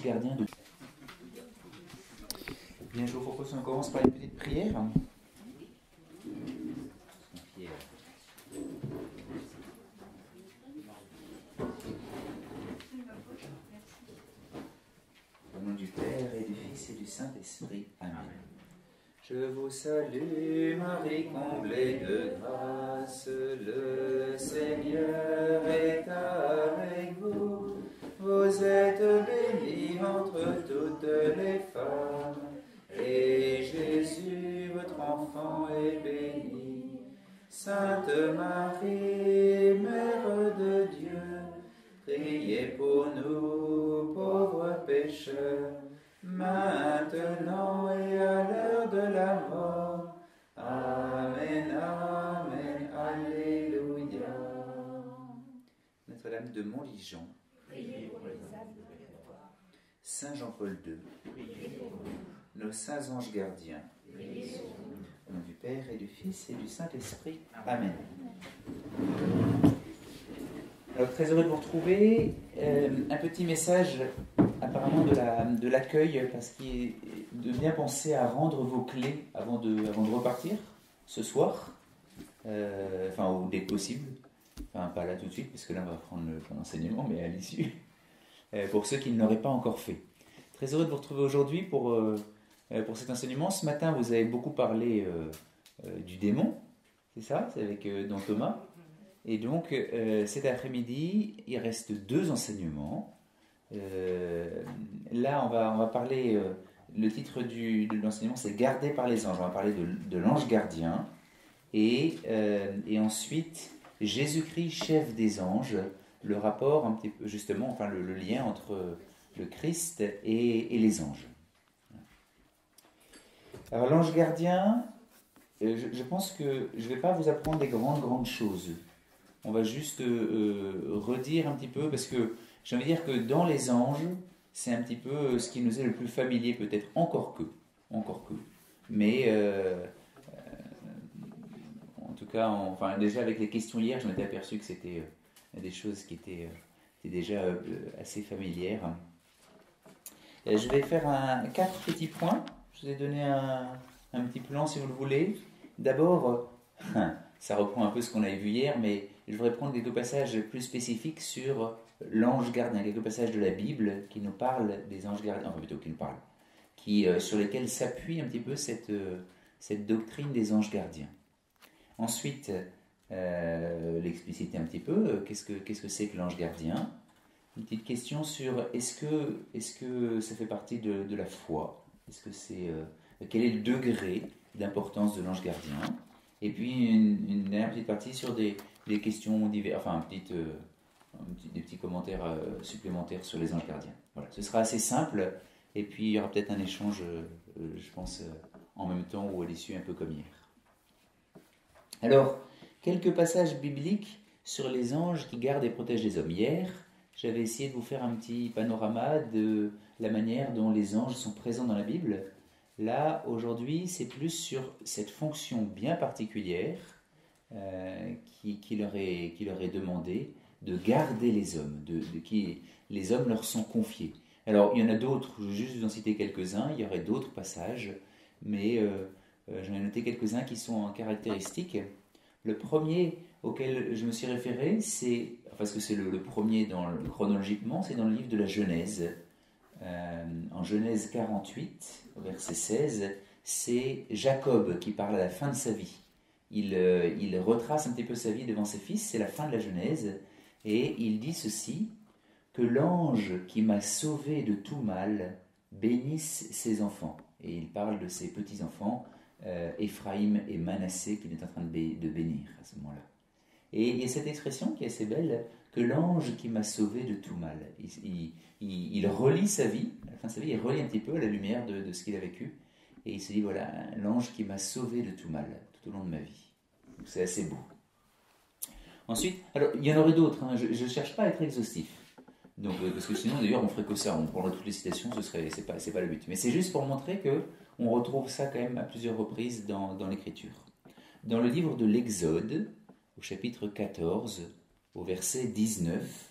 gardien de... Bien, je vous propose qu'on commence par une petite prière. Au nom du Père et du Fils et du Saint-Esprit. Amen. Je vous salue, Marie, comblée de grâce, le Seigneur est avec vous. Vous êtes bénie entre toutes les femmes, et Jésus, votre enfant, est béni. Sainte Marie, Mère de Dieu, priez pour nous, pauvres pécheurs, maintenant et à l'heure de la mort. Amen, Amen, Alléluia. Notre-Dame de Montligeon, priez pour les âmes de purgatoire. Saint Jean-Paul II, Priez pour nous. nos saints anges gardiens, Priez pour nous. au nom du Père et du Fils et du Saint-Esprit. Amen. Alors, très heureux de vous retrouver. Un petit message apparemment de l'accueil, parce qu'il est de bien penser à rendre vos clés avant de repartir ce soir, ou dès que possible. Enfin, pas là tout de suite, parce que là on va prendre l'enseignement, mais à l'issue, pour ceux qui ne l'auraient pas encore fait. Très heureux de vous retrouver aujourd'hui pour cet enseignement. Ce matin, vous avez beaucoup parlé du démon, c'est ça? C'est avec Don Thomas. Et donc, cet après-midi, il reste 2 enseignements. Là, on va parler, le titre de l'enseignement, c'est « Gardé par les anges ». On va parler de l'ange gardien. Et ensuite, Jésus-Christ, chef des anges, le rapport, un petit peu, justement, enfin le lien entre le Christ et les anges. Alors, l'ange gardien, je pense que je ne vais pas vous apprendre des grandes choses. On va juste redire un petit peu, parce que j'ai envie de dire que dans les anges, c'est un petit peu ce qui nous est le plus familier, peut-être, encore que. Mais, en tout cas, déjà avec les questions hier, je m'étais aperçu que c'était des choses qui étaient déjà assez familières. Je vais faire 4 petits points. Je vous ai donné un petit plan, si vous le voulez. D'abord, ça reprend un peu ce qu'on avait vu hier, mais je voudrais prendre quelques passages plus spécifiques sur l'ange gardien, quelques passages de la Bible qui nous parlent des anges gardiens, enfin plutôt qui nous parlent, sur lesquels s'appuie un petit peu cette doctrine des anges gardiens. Ensuite, l'expliciter un petit peu, qu'est-ce que c'est que l'ange gardien? Une petite question sur est-ce que ça fait partie de la foi? Quel est le degré d'importance de l'ange gardien? Et puis une dernière petite partie sur des questions diverses, des petits commentaires supplémentaires sur les anges gardiens. Voilà, ce sera assez simple, et puis il y aura peut-être un échange, je pense, en même temps ou à l'issue, un peu comme hier. Alors, quelques passages bibliques sur les anges qui gardent et protègent les hommes. Hier, j'avais essayé de vous faire un petit panorama de la manière dont les anges sont présents dans la Bible. Là, aujourd'hui, c'est plus sur cette fonction bien particulière qui leur est demandée de garder les hommes, qui les hommes leur sont confiés. Alors, il y en a d'autres, je vais juste vous en citer quelques-uns, il y aurait d'autres passages, mais j'en ai noté quelques-uns qui sont caractéristiques. Le premier auquel je me suis référé, parce que c'est le premier chronologiquement, c'est dans le livre de la Genèse. En Genèse 48, au verset 16, c'est Jacob qui parle à la fin de sa vie. Il retrace un petit peu sa vie devant ses fils, c'est la fin de la Genèse, et il dit ceci, que l'ange qui m'a sauvé de tout mal bénisse ses enfants. Et il parle de ses petits-enfants, Éphraïm et Manassé, qu'il est en train de bénir à ce moment-là. Et il y a cette expression qui est assez belle, que l'ange qui m'a sauvé de tout mal. Il relit sa vie, à la fin de sa vie, il relit un petit peu à la lumière de ce qu'il a vécu, et il se dit, voilà, l'ange qui m'a sauvé de tout mal, tout au long de ma vie. Donc, c'est assez beau. Ensuite, alors, il y en aurait d'autres, hein, je ne cherche pas à être exhaustif. Donc, parce que sinon, d'ailleurs, on ferait que ça, on prendrait toutes les citations, c'est pas le but. Mais c'est juste pour montrer qu'on retrouve ça quand même à plusieurs reprises dans l'Écriture. Dans le livre de l'Exode, au chapitre 14, au verset 19,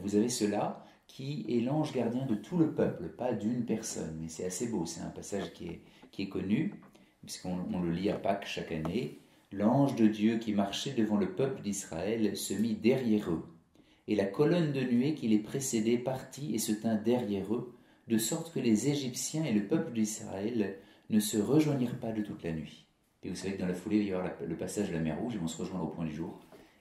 vous avez cela. qui est l'ange gardien de tout le peuple, pas d'une personne. Mais c'est assez beau, c'est un passage qui est connu, puisqu'on le lit à Pâques chaque année. L'ange de Dieu qui marchait devant le peuple d'Israël se mit derrière eux, et la colonne de nuée qui les précédait partit et se tint derrière eux, de sorte que les Égyptiens et le peuple d'Israël ne se rejoignirent pas de toute la nuit. Et vous savez que dans la foulée, il va y avoir le passage de la mer Rouge, ils vont se rejoindre au point du jour,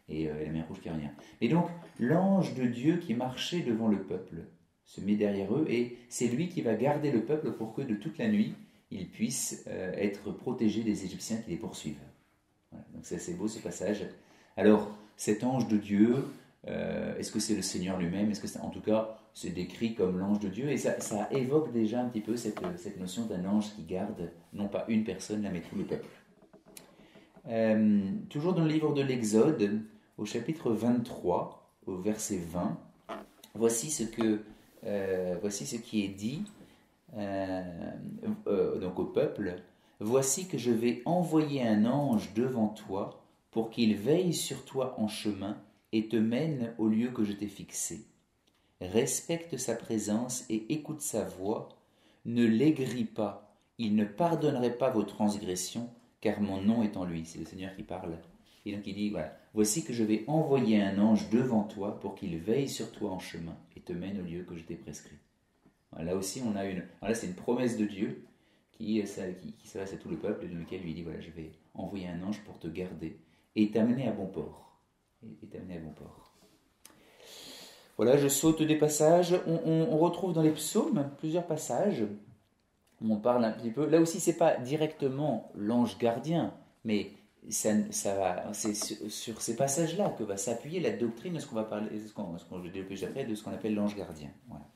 et la mer Rouge qui revient. Et donc, l'ange de Dieu qui marchait devant le peuple se met derrière eux, et c'est lui qui va garder le peuple pour que de toute la nuit, ils puissent être protégés des Égyptiens qui les poursuivent. Voilà, donc c'est assez beau ce passage. Alors, cet ange de Dieu, est-ce que c'est le Seigneur lui-même? Est-ce que en tout cas, c'est décrit comme l'ange de Dieu, et ça évoque déjà un petit peu cette notion d'un ange qui garde non pas une personne, là, mais tout le peuple. Toujours dans le livre de l'Exode, au chapitre 23, au verset 20, voici ce qui est dit donc au peuple. Voici que je vais envoyer un ange devant toi pour qu'il veille sur toi en chemin et te mène au lieu que je t'ai fixé. Respecte sa présence et écoute sa voix. Ne l'aigris pas, il ne pardonnerait pas vos transgressions, car mon nom est en lui. C'est le Seigneur qui parle. Et donc il dit, voilà, voici que je vais envoyer un ange devant toi pour qu'il veille sur toi en chemin et te mène au lieu que je t'ai prescrit. Voilà, là aussi, c'est une promesse de Dieu qui s'adresse à tout le peuple, et dans lequel lui dit, voilà, je vais envoyer un ange pour te garder et t'amener à bon port. Voilà, je saute des passages. On retrouve dans les psaumes plusieurs passages où on parle un petit peu. Là aussi, c'est pas directement l'ange gardien, mais c'est sur ces passages-là que va s'appuyer la doctrine de ce qu'on va parler, de ce qu'on je développer après, de ce qu'on appelle l'ange gardien. Voilà.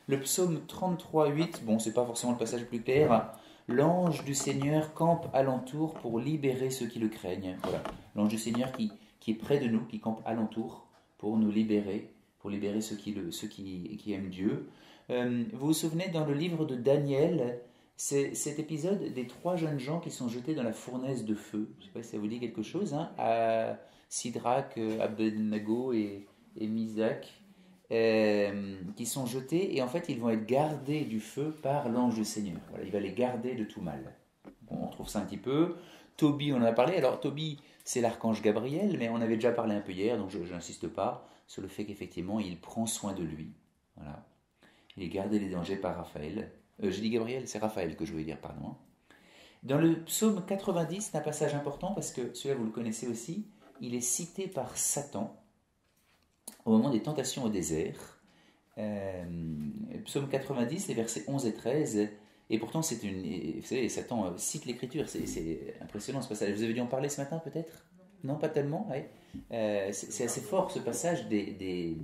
Le psaume 33:8, bon, c'est pas forcément le passage le plus clair. L'ange du Seigneur campe alentour pour libérer ceux qui le craignent. Voilà, l'ange du Seigneur qui est près de nous, qui campe alentour pour nous libérer, pour libérer ceux qui aiment Dieu. Vous vous souvenez, dans le livre de Daniel, c'est cet épisode des 3 jeunes gens qui sont jetés dans la fournaise de feu. Je ne sais pas si ça vous dit quelque chose, hein, à Sidrac, Abednego et Misac, qui sont jetés, et en fait ils vont être gardés du feu par l'ange du Seigneur. Voilà, il va les garder de tout mal. Bon, on retrouve ça un petit peu. Tobie, on en a parlé. Alors Tobie, c'est l'archange Gabriel, mais on avait déjà parlé un peu hier, donc je n'insiste pas sur le fait qu'effectivement il prend soin de lui. Voilà. Il est gardé des dangers par Raphaël. J'ai dit Gabriel, c'est Raphaël que je voulais dire, pardon. Dans le psaume 90, c'est un passage important parce que celui-là vous le connaissez aussi. Il est cité par Satan au moment des tentations au désert. Psaume 90, les versets 11 et 13. Et pourtant, vous savez, Satan cite l'écriture. C'est impressionnant ce passage. Vous avez dû en parler ce matin peut-être? Non, pas tellement. Ouais. C'est assez fort ce passage des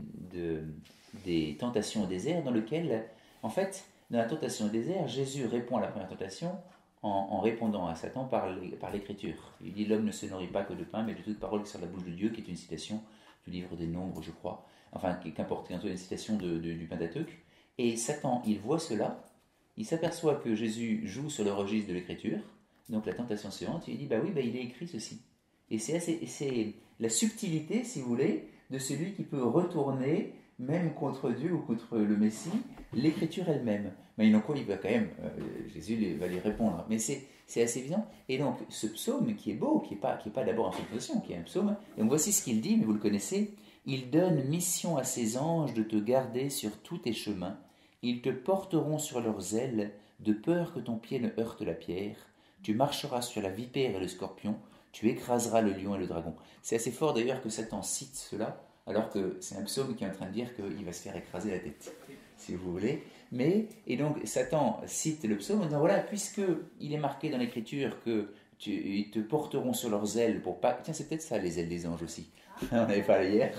tentations au désert, dans lequel, en fait, dans la tentation au désert, Jésus répond à la première tentation en répondant à Satan par l'écriture. Il dit: l'homme ne se nourrit pas que de pain, mais de toute parole qui sort de la bouche de Dieu, qui est une citation du livre des Nombres, je crois. Enfin, qu'importe, une citation du Pentateuque. Et Satan, il voit cela, il s'aperçoit que Jésus joue sur le registre de l'écriture. Donc la tentation suivante, il dit: bah oui, il est écrit ceci. Et c'est la subtilité, si vous voulez, de celui qui peut retourner, même contre Dieu ou contre le Messie, l'écriture elle-même. Mais il va quand même, Jésus va lui répondre. Mais c'est assez évident. Et donc, ce psaume qui est beau, qui n'est pas d'abord en supposition, qui est un psaume, et donc voici ce qu'il dit, mais vous le connaissez: il donne mission à ses anges de te garder sur tous tes chemins. Ils te porteront sur leurs ailes, de peur que ton pied ne heurte la pierre. Tu marcheras sur la vipère et le scorpion. Tu écraseras le lion et le dragon. C'est assez fort d'ailleurs que Satan cite cela, alors que c'est un psaume qui est en train de dire qu'il va se faire écraser la tête, si vous voulez. Et donc Satan cite le psaume en disant: voilà, puisqu'il est marqué dans l'écriture qu'ils te porteront sur leurs ailes pour pas... Tiens, c'est peut-être ça les ailes des anges aussi. On avait parlé hier.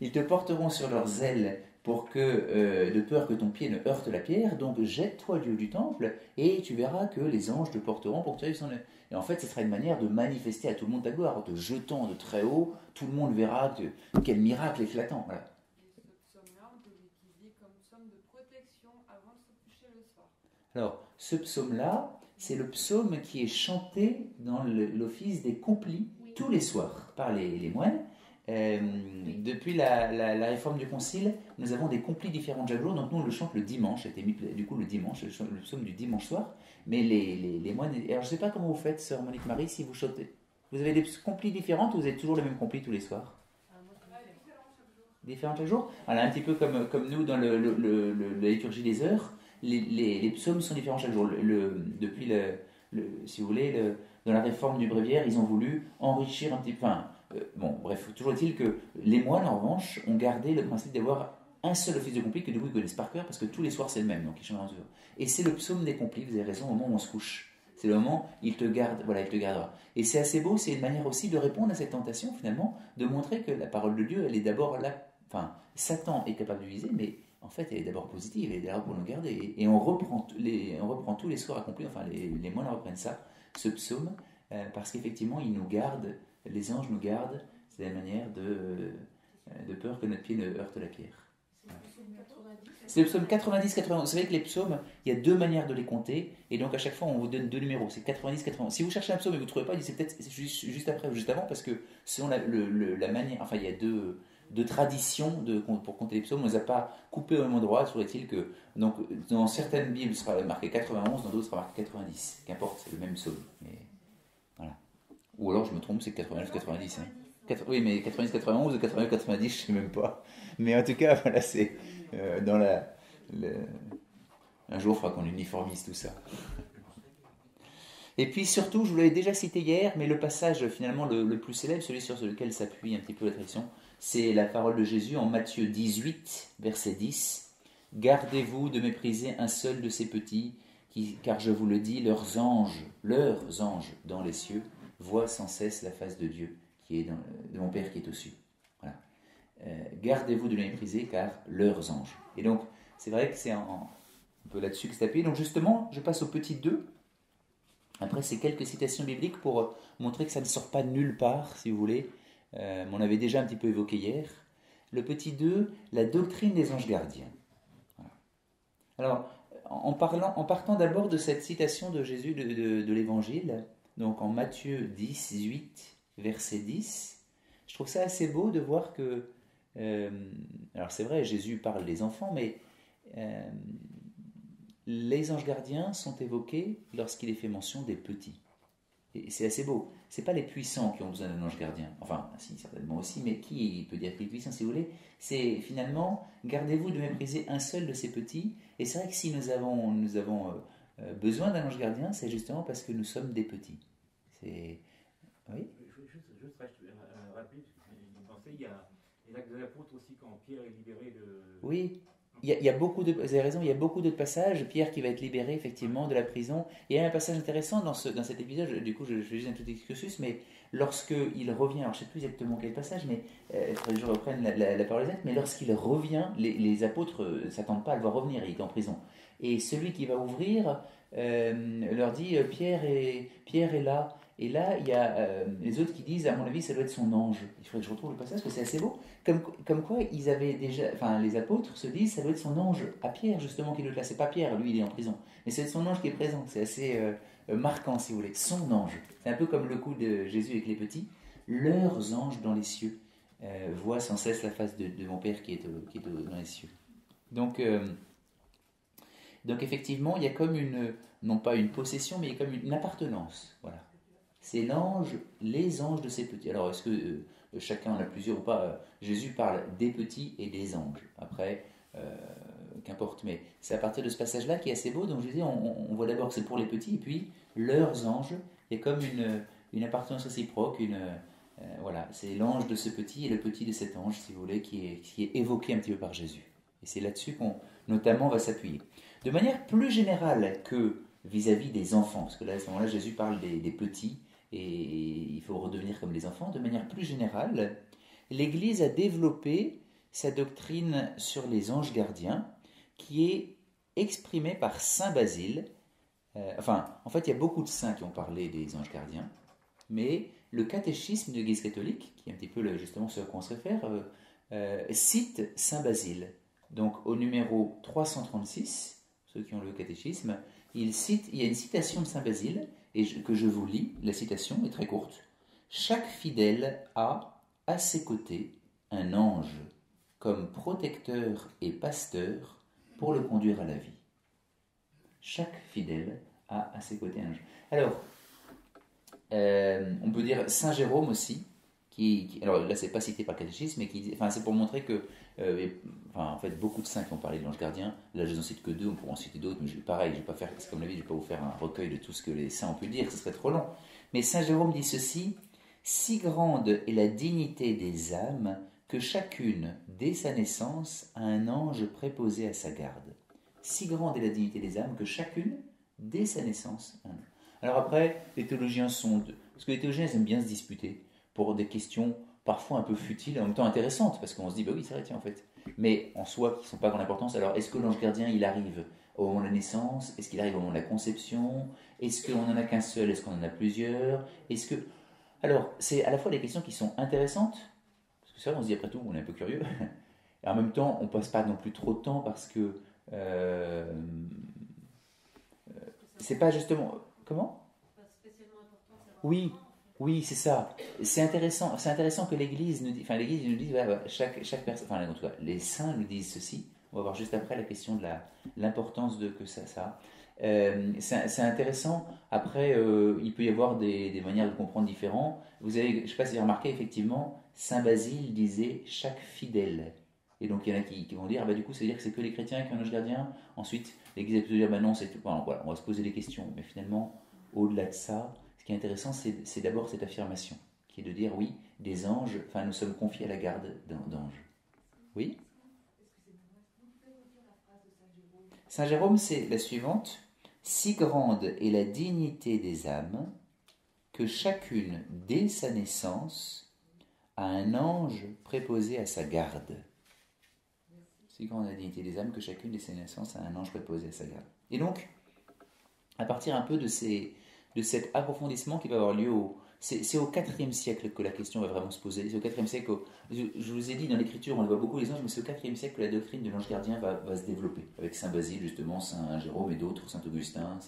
Ils te porteront sur leurs ailes pour de peur que ton pied ne heurte la pierre. Donc jette-toi du haut du temple et tu verras que les anges te porteront pour que tu ailles sur le... Et en fait, ce sera une manière de manifester à tout le monde ta gloire. En te jetant de très haut, tout le monde verra quel miracle éclatant. Voilà. Et ce psaume-là, on peut l'utiliser comme psaume de protection avant de se coucher le soir. Alors, ce psaume-là, c'est le psaume qui est chanté dans l'office des complis tous les soirs par les moines. Depuis la réforme du Concile, nous avons des complis différents de chaque jour, donc nous on le chante le dimanche, c'était mis du coup le dimanche, le psaume du dimanche soir, mais les moines... Alors je ne sais pas comment vous faites, sœur Monique Marie, si vous chantez... Vous avez des complis différentes ou vous avez toujours le même complis tous les soirs? Différents chaque jour. Voilà, un petit peu comme nous dans la liturgie des heures, les psaumes sont différents chaque jour. Depuis si vous voulez, dans la réforme du bréviaire, ils ont voulu enrichir un petit peu. Enfin, bon, bref, toujours est-il que les moines, en revanche, ont gardé le principe d'avoir un seul office de complis que du coup ils connaissent par cœur parce que tous les soirs c'est le même, donc ils changent en toujours. Et c'est le psaume des complis, vous avez raison, au moment où on se couche. C'est le moment où il te garde, voilà, il te gardera. Et c'est assez beau, c'est une manière aussi de répondre à cette tentation finalement, de montrer que la parole de Dieu, elle est d'abord là. Enfin, Satan est capable de viser, mais en fait, elle est d'abord positive, elle est là pour nous garder. Et on reprend tous les soirs accomplis, enfin, les moines reprennent ça, ce psaume, parce qu'effectivement, il nous garde, les anges nous gardent, c'est la manière de peur que notre pied ne heurte la pierre. C'est le psaume 90, 91. Vous savez que les psaumes, il y a deux manières de les compter, et donc à chaque fois, on vous donne deux numéros. C'est 90, 91. Si vous cherchez un psaume et vous ne trouvez pas, c'est peut-être juste après ou juste avant, parce que selon la manière, enfin, il y a deux traditions pour compter les psaumes. On ne les a pas coupés au même endroit. Toujours est-il que donc, dans certaines Bibles, il sera marqué 91, dans d'autres, il sera marqué 90. Qu'importe, c'est le même psaume. Mais, voilà. Ou alors, je me trompe, c'est 89, 90. Hein. Oui, mais 90, 91 ou 89, 90, je ne sais même pas. Mais en tout cas, voilà, c'est dans un jour, il faudra qu'on uniformise tout ça. Et puis surtout, je vous l'avais déjà cité hier, mais le passage finalement le plus célèbre, celui sur lequel s'appuie un petit peu la tradition, c'est la parole de Jésus en Matthieu 18, verset 10. « Gardez-vous de mépriser un seul de ces petits, car je vous le dis, leurs anges dans les cieux, voient sans cesse la face de Dieu, qui est de mon Père qui est aux cieux. » Voilà. Gardez-vous de les mépriser, car leurs anges. Et donc, c'est vrai que c'est un peu là-dessus que c'est appuyé. Donc justement, je passe au petit 2. Après, c'est quelques citations bibliques pour montrer que ça ne sort pas de nulle part, si vous voulez. On avait déjà un petit peu évoqué hier. Le petit 2, la doctrine des anges gardiens. Voilà. Alors, en partant d'abord de cette citation de Jésus de l'Évangile, donc en Matthieu 18, verset 10, je trouve ça assez beau de voir que... alors c'est vrai, Jésus parle des enfants, mais... les anges gardiens sont évoqués lorsqu'il est fait mention des petits. Et c'est assez beau. Ce n'est pas les puissants qui ont besoin d'un ange gardien. Enfin, si, certainement aussi, mais qui peut dire que les puissants, si vous voulez? C'est finalement, gardez-vous de mépriser un seul de ces petits. Et c'est vrai que si nous avons besoin d'un ange gardien, c'est justement parce que nous sommes des petits. C'est... Oui? Juste rapide, il y a les actes de l'apôtre aussi, quand Pierre est libéré de... Oui. Il y a beaucoup de, vous avez raison, il y a beaucoup d'autres passages. Pierre qui va être libéré effectivement de la prison. Il y a un passage intéressant dans cet épisode, du coup je fais juste un tout excursus, mais lorsqu'il revient, alors je ne sais plus exactement quel passage, mais il faudrait que je reprenne la parole exacte, mais lorsqu'il revient, les apôtres ne s'attendent pas à le voir revenir, il est en prison. Et celui qui va ouvrir leur dit Pierre est là. Et là, il y a les autres qui disent, à mon avis, ça doit être son ange. Il faudrait que je retrouve le passage, parce que c'est assez beau. Comme quoi, ils avaient déjà, enfin, les apôtres se disent, ça doit être son ange à Pierre, justement, qui le classe. C'est pas Pierre, lui, il est en prison. Mais c'est son ange qui est présent. C'est assez marquant, si vous voulez. Son ange. C'est un peu comme le coup de Jésus avec les petits. Leurs anges dans les cieux voient sans cesse la face de mon Père qui est dans les cieux. Donc effectivement, il y a comme non pas une possession, mais il y a comme une appartenance. Voilà. C'est les anges de ces petits. Alors, est-ce que chacun en a plusieurs ou pas? Jésus parle des petits et des anges. Après, qu'importe. Mais c'est à partir de ce passage-là qui est assez beau. Donc, je disais, on voit d'abord que c'est pour les petits, et puis leurs anges. Il y a comme une appartenance réciproque. Voilà, c'est l'ange de ce petit et le petit de cet ange, si vous voulez, qui est évoqué un petit peu par Jésus. Et c'est là-dessus qu'on, notamment, va s'appuyer. De manière plus générale que vis-à-vis des enfants, parce que là, à ce moment-là, Jésus parle des petits, et il faut redevenir comme les enfants. De manière plus générale, l'Église a développé sa doctrine sur les anges gardiens, qui est exprimée par Saint Basile. En fait, il y a beaucoup de saints qui ont parlé des anges gardiens, mais le catéchisme de l'Église catholique, qui est un petit peu justement ce à quoi on se réfère, cite Saint Basile. Donc, au numéro 336, ceux qui ont le catéchisme, il y a une citation de Saint Basile, que je vous lis. La citation est très courte. « Chaque fidèle a, à ses côtés un ange comme protecteur et pasteur pour le conduire à la vie. Chaque fidèle a à ses côtés un ange. Alors, on peut dire Saint Jérôme aussi, alors là c'est pas cité par le catéchisme, mais c'est pour montrer que, en fait, beaucoup de saints qui ont parlé de l'ange gardien, là je n'en cite que deux, on pourra en citer d'autres, mais pareil, je vais pas faire, c'est comme la vie, je vais pas vous faire un recueil de tout ce que les saints ont pu dire, ce serait trop long. Mais Saint Jérôme dit ceci: si grande est la dignité des âmes que chacune, dès sa naissance, a un ange préposé à sa garde. Si grande est la dignité des âmes que chacune, dès sa naissance, a un ange. Alors après, les théologiens parce que les théologiens ils aiment bien se disputer pour des questions parfois un peu futiles et en même temps intéressantes, parce qu'on se dit, bah oui, c'est vrai, tiens, en fait. Mais en soi, qui ne sont pas grande importance. Alors, est-ce que l'ange gardien, il arrive au moment de la naissance? Est-ce qu'il arrive au moment de la conception? Est-ce qu'on n'en a qu'un seul? Est-ce qu'on en a plusieurs? Alors, c'est à la fois des questions qui sont intéressantes, parce que ça, on se dit, après tout, on est un peu curieux, et en même temps, on ne passe pas non plus trop de temps, parce que c'est pas justement... Comment? Oui, oui, c'est ça. C'est intéressant que l'Église nous dise, l'Église nous dise, ouais, chaque personne, en tout cas, les saints nous disent ceci. On va voir juste après la question de l'importance de que ça a. C'est intéressant. Après, il peut y avoir des manières de comprendre différentes. Vous avez, je ne sais pas si vous avez remarqué, effectivement, Saint Basile disait chaque fidèle. Et donc, il y en a qui vont dire, du coup, ça veut dire que c'est que les chrétiens qui ont un ange gardien. Ensuite, l'Église peut dire, non, c'est tout. Voilà, on va se poser des questions. Mais finalement, au-delà de ça, ce qui est intéressant, c'est d'abord cette affirmation, qui est de dire, oui, des anges, nous sommes confiés à la garde d'anges. Oui? Saint Jérôme, c'est la suivante. Si grande est la dignité des âmes, que chacune, dès sa naissance, a un ange préposé à sa garde. Si grande est la dignité des âmes, que chacune, dès sa naissance, a un ange préposé à sa garde. Et donc, à partir un peu de cet approfondissement qui va avoir lieu c'est au IVe siècle que la question va vraiment se poser. C'est au IVe siècle, je vous ai dit, dans l'écriture, on le voit beaucoup les anges, mais c'est au IVe siècle que la doctrine de l'ange gardien va se développer, avec Saint Basile, justement, Saint Jérôme et d'autres, Saint Augustin.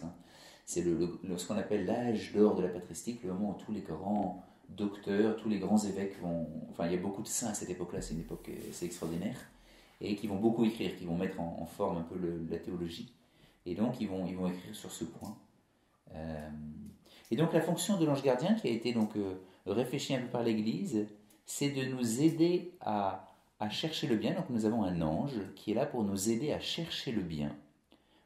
C'est ce qu'on appelle l'âge d'or de la patristique, le moment où tous les grands docteurs, tous les grands évêques vont... il y a beaucoup de saints à cette époque-là, c'est une époque assez extraordinaire, et qui vont beaucoup écrire, qui vont mettre en forme un peu la théologie. Et donc, ils vont écrire sur ce point. Et donc, la fonction de l'ange gardien, qui a été donc réfléchie un peu par l'Église, c'est de nous aider à chercher le bien. Donc, nous avons un ange qui est là pour nous aider à chercher le bien,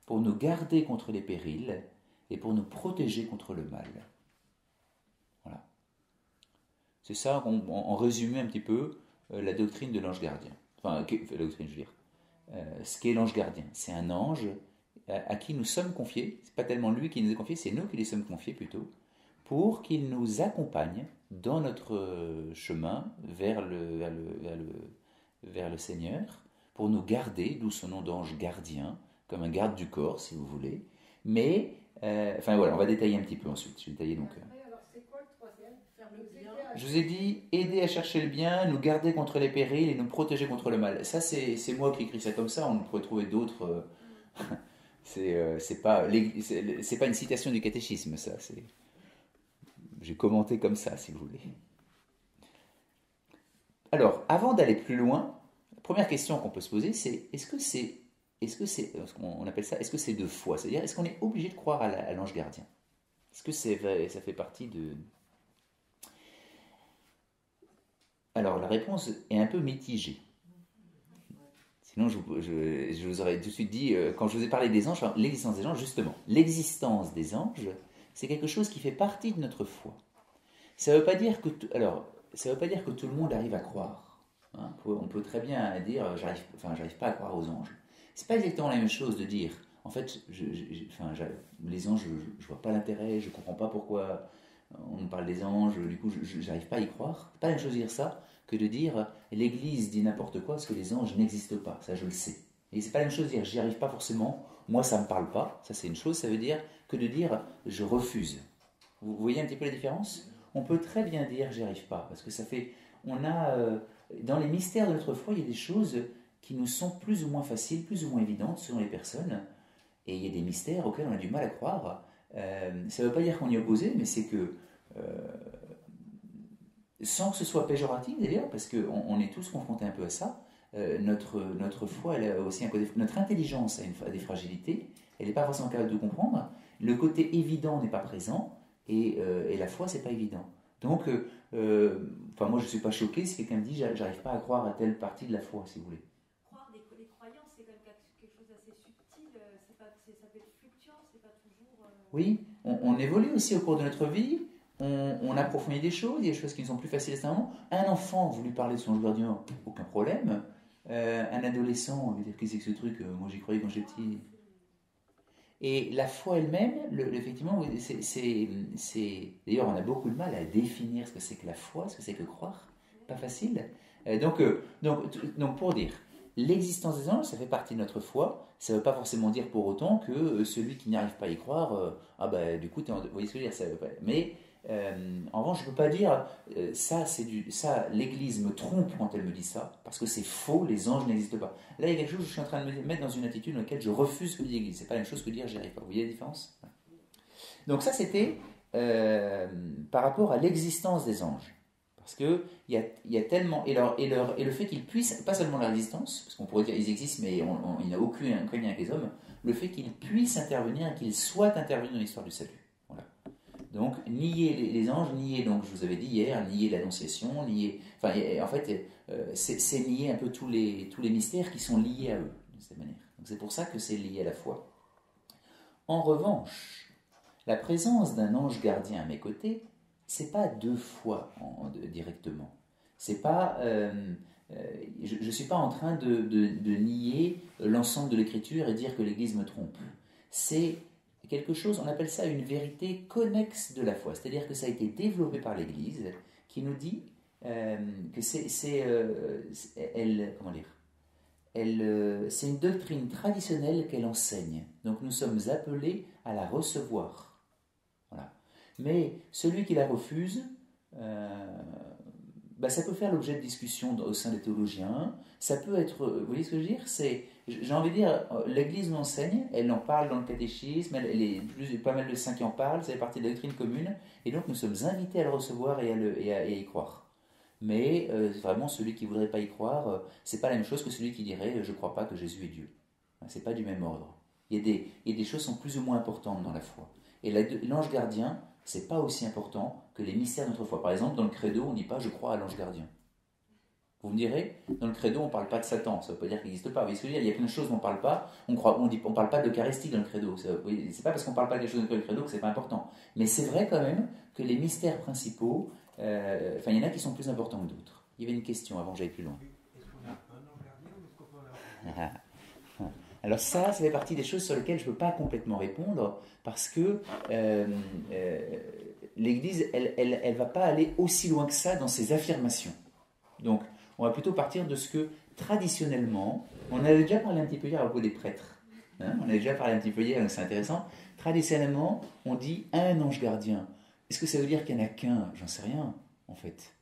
pour nous garder contre les périls et pour nous protéger contre le mal. Voilà. C'est ça, en résumé un petit peu, la doctrine de l'ange gardien. La doctrine, je veux dire. Ce qu'est l'ange gardien, c'est un ange à qui nous sommes confiés, c'est pas tellement lui qui nous est confié, c'est nous qui lui sommes confiés plutôt, pour qu'il nous accompagne dans notre chemin vers le Seigneur, pour nous garder, d'où son nom d'ange gardien, comme un garde du corps, si vous voulez. Mais, voilà, on va détailler un petit peu ensuite. Je vais détailler donc. Alors, c'est quoi le troisième? Faire le bien. Je vous ai dit, aider à chercher le bien, nous garder contre les périls et nous protéger contre le mal. Ça, c'est moi qui écris ça comme ça, on pourrait trouver d'autres... c'est pas une citation du catéchisme, ça. J'ai commenté comme ça, si vous voulez. Alors, avant d'aller plus loin, la première question qu'on peut se poser, c'est est-ce que c'est de foi? C'est-à-dire, est-ce qu'on est obligé de croire à l'ange gardien? Est-ce que ça fait partie de... Alors, la réponse est un peu mitigée. Sinon, je vous aurais tout de suite dit, quand je vous ai parlé des anges, l'existence des anges, justement, l'existence des anges, c'est quelque chose qui fait partie de notre foi. Ça ne veut pas dire que tout le monde arrive à croire. Hein. On peut très bien dire, j'arrive pas à croire aux anges. C'est pas exactement la même chose de dire, en fait, les anges, je vois pas l'intérêt, je comprends pas pourquoi on nous parle des anges, du coup, j'arrive pas à y croire. C'est pas la même chose de dire ça que de dire l'Église dit n'importe quoi parce que les anges n'existent pas, ça je le sais. Et c'est pas la même chose de dire j'y arrive pas forcément, moi ça me parle pas, ça c'est une chose, ça veut dire que de dire je refuse. Vous voyez un petit peu la différence? On peut très bien dire j'y arrive pas, parce que ça fait, dans les mystères de notre foi, il y a des choses qui nous sont plus ou moins faciles, plus ou moins évidentes selon les personnes, et il y a des mystères auxquels on a du mal à croire. Ça ne veut pas dire qu'on y est opposé, mais c'est que sans que ce soit péjoratif d'ailleurs, parce qu'on est tous confrontés un peu à ça. Notre foi, elle a aussi un côté, notre intelligence a des fragilités, elle n'est pas forcément capable de comprendre. Le côté évident n'est pas présent, et la foi, c'est pas évident. Donc, moi, je ne suis pas choqué si quelqu'un me dit, j'arrive pas à croire à telle partie de la foi, si vous voulez. Croire les croyances, c'est quand même quelque chose d'assez subtil, ça peut être fluctuant, c'est pas toujours... Oui, on évolue aussi au cours de notre vie, on approfondit des choses, il y a des choses qui nous sont plus faciles à ce moment. Un enfant, vous lui parlez de son ange gardien, aucun problème. Un adolescent, il va dire, qu'est-ce que c'est que ce truc, moi j'y croyais quand j'étais petit. Et la foi elle-même, effectivement, d'ailleurs on a beaucoup de mal à définir ce que c'est que la foi, ce que c'est que croire, pas facile. Donc pour dire, l'existence des anges, ça fait partie de notre foi, ça ne veut pas forcément dire pour autant que celui qui n'y arrive pas à y croire, du coup, vous voyez ce que je veux dire, ça veut pas, mais en revanche, je ne peux pas dire ça, l'Église me trompe quand elle me dit ça, parce que c'est faux, les anges n'existent pas. Là, il y a quelque chose où je suis en train de me mettre dans une attitude dans laquelle je refuse ce que dit l'Église. C'est pas la même chose que dire j'y arrive pas. Vous voyez la différence? Donc ça, c'était par rapport à l'existence des anges. Parce qu'il y a tellement... Et le fait qu'ils puissent, pas seulement la résistance, parce qu'on pourrait dire qu'ils existent, mais il n'y a aucun lien avec les hommes, le fait qu'ils puissent intervenir, qu'ils soient intervenus dans l'histoire du salut. Voilà. Donc, nier les anges, nier, donc je vous avais dit hier, nier l'annonciation, c'est nier un peu tous les mystères qui sont liés à eux, de cette manière. Donc c'est pour ça que c'est lié à la foi. En revanche, la présence d'un ange gardien à mes côtés, c'est pas deux fois directement. C'est pas, je ne suis pas en train de nier l'ensemble de l'Écriture et dire que l'Église me trompe. C'est quelque chose, on appelle ça une vérité connexe de la foi. C'est-à-dire que ça a été développé par l'Église qui nous dit que c'est une doctrine traditionnelle qu'elle enseigne. Donc nous sommes appelés à la recevoir. Voilà. Mais celui qui la refuse, ça peut faire l'objet de discussions au sein des théologiens. Ça peut être, vous voyez ce que je veux dire? J'ai envie de dire, l'Église nous enseigne, elle en parle dans le catéchisme, pas mal de saints qui en parlent, ça fait partie de la doctrine commune, et donc nous sommes invités à le recevoir et à y croire. Mais vraiment, celui qui ne voudrait pas y croire, c'est pas la même chose que celui qui dirait je ne crois pas que Jésus est Dieu. C'est pas du même ordre. Il y a des choses qui sont plus ou moins importantes dans la foi. Et l'ange gardien, c'est pas aussi important que les mystères de notre foi. Par exemple, dans le credo, on ne dit pas je crois à l'ange gardien. Vous me direz, dans le credo, on ne parle pas de Satan, ça ne veut pas dire qu'il n'existe pas. Vous voyez ce que je veux dire? Il y a plein de choses dont on ne parle pas. On ne parle pas de l'Eucharistie dans le credo. C'est pas parce qu'on ne parle pas des choses dans le credo que ce n'est pas important. Mais c'est vrai quand même que les mystères principaux, il y en a qui sont plus importants que d'autres. Il y avait une question avant que j'aille plus loin. Est-ce qu'on a un ange gardien ou est-ce qu'on peut en avoir? Alors ça fait partie des choses sur lesquelles je ne peux pas complètement répondre parce que l'Église, elle ne va pas aller aussi loin que ça dans ses affirmations. Donc, on va plutôt partir de ce que, traditionnellement, on avait déjà parlé un petit peu hier à propos des prêtres. On avait déjà parlé un petit peu hier, donc c'est intéressant. Traditionnellement, on dit un ange gardien. Est-ce que ça veut dire qu'il n'y en a qu'un? J'en sais rien, en fait.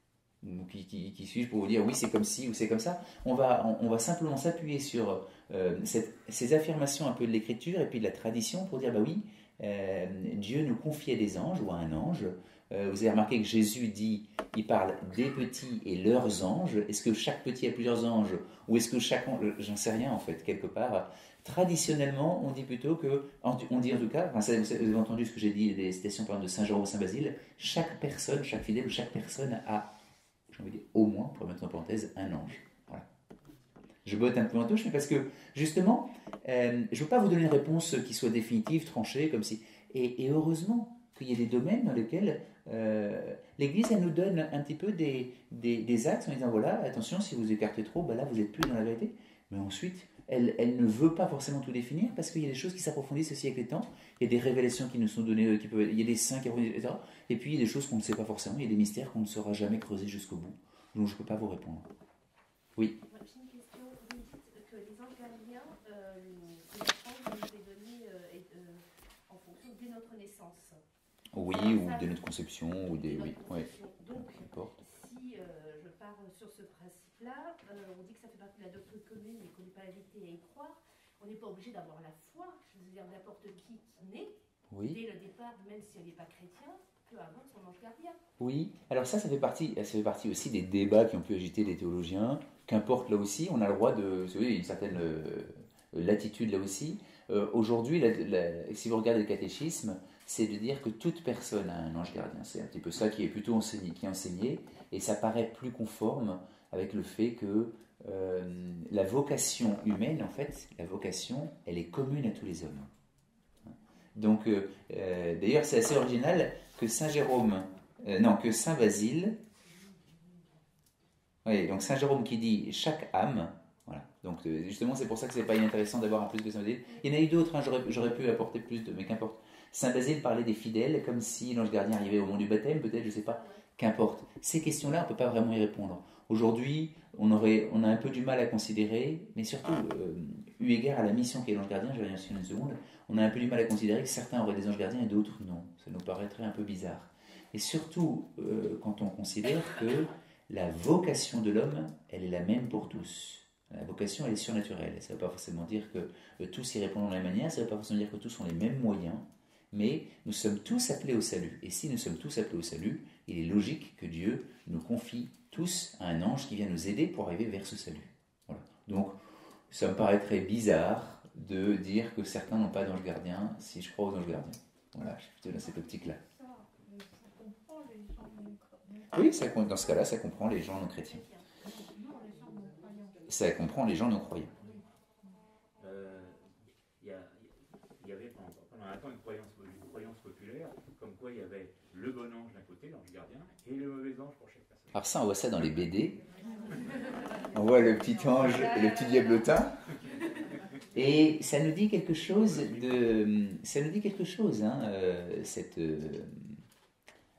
Qui suis-je pour vous dire oui, c'est comme ci ou c'est comme ça? On va simplement s'appuyer sur ces affirmations un peu de l'Écriture et puis de la tradition pour dire Dieu nous confiait des anges ou un ange. Vous avez remarqué que Jésus dit, il parle des petits et leurs anges. Est-ce que chaque petit a plusieurs anges? Ou est-ce que chaque ange, j'en sais rien en fait, quelque part. Traditionnellement, on dit plutôt que, on dit en tout cas, vous avez entendu ce que j'ai dit, des citations par exemple de Saint Jean ou Saint Basile, chaque personne, chaque fidèle ou chaque personne a, j'ai envie de dire, au moins, pour mettre en parenthèse, un ange. Voilà. Je botte un peu en touche, mais parce que, justement, je ne veux pas vous donner une réponse qui soit définitive, tranchée, comme si... Et heureusement qu'il y a des domaines dans lesquels l'Église, elle nous donne un petit peu des axes en disant, voilà, attention, si vous écartez trop, là, vous n'êtes plus dans la vérité. Mais ensuite, elle ne veut pas forcément tout définir, parce qu'il y a des choses qui s'approfondissent aussi avec les temps. Il y a des révélations qui nous sont données, il y a des saints qui approfondissent, etc. Et puis, il y a des choses qu'on ne sait pas forcément, il y a des mystères qu'on ne saura jamais creuser jusqu'au bout. Donc, je ne peux pas vous répondre. Oui. J'ai une question. Vous dites que les anges gardiens, c'est l'enfant qui nous est donné en fonction dès notre naissance. Oui, ou de notre conception, ou des... Oui, ouais. Donc, si je pars sur ce principe-là, on dit que ça fait partie de la doctrine commune et qu'on n'est pas invité à y croire, on n'est pas obligé d'avoir la foi. Je veux dire, n'importe qui naît, dès le départ, même si on n'est pas chrétien, peu avant son ange gardien. Oui, alors ça fait partie aussi des débats qui ont pu agiter les théologiens. Qu'importe là aussi, on a le droit de... Oui, une certaine latitude là aussi. Aujourd'hui, si vous regardez le catéchisme, c'est de dire que toute personne a un ange gardien. C'est un petit peu ça qui est plutôt enseigné, et ça paraît plus conforme avec le fait que la vocation humaine, en fait, la vocation, elle est commune à tous les hommes. Donc, d'ailleurs, c'est assez original que Saint Jérôme, que Saint Basile, oui, donc Saint Jérôme qui dit chaque âme, voilà. Donc justement, c'est pour ça que c'est pas inintéressant d'avoir un plus que Saint Basile. Il y en a eu d'autres, hein, j'aurais pu apporter plus mais qu'importe. Saint Basile parlait des fidèles comme si l'ange gardien arrivait au moment du baptême, peut-être, je sais pas. Qu'importe. Ces questions-là, on ne peut pas vraiment y répondre. Aujourd'hui, on a un peu du mal à considérer, mais surtout, eu égard à la mission qu'est l'ange gardien, je vais y revenir une seconde, on a un peu du mal à considérer que certains auraient des anges gardiens et d'autres non. Ça nous paraîtrait un peu bizarre. Et surtout, quand on considère que la vocation de l'homme, elle est la même pour tous. La vocation, elle est surnaturelle. Ça ne veut pas forcément dire que tous y répondent de la même manière, ça ne veut pas forcément dire que tous ont les mêmes moyens, mais nous sommes tous appelés au salut. Et si nous sommes tous appelés au salut, il est logique que Dieu nous confie tous à un ange qui vient nous aider pour arriver vers ce salut. Voilà. Donc, ça me paraîtrait bizarre de dire que certains n'ont pas d'ange gardien si je crois aux anges gardiens. Voilà, je suis plutôt dans cette optique-là. Oui, dans ce cas-là, ça comprend les gens non chrétiens. Ça comprend les gens non croyants. Il y avait pendant un temps une croyance populaire, comme quoi il y avait le bon ange d'un côté, l'ange gardien, et le mauvais ange pour chaque personne. Alors ça, on voit ça dans les BD. On voit le petit ange et le petit diablotin. Et ça nous dit quelque chose Alors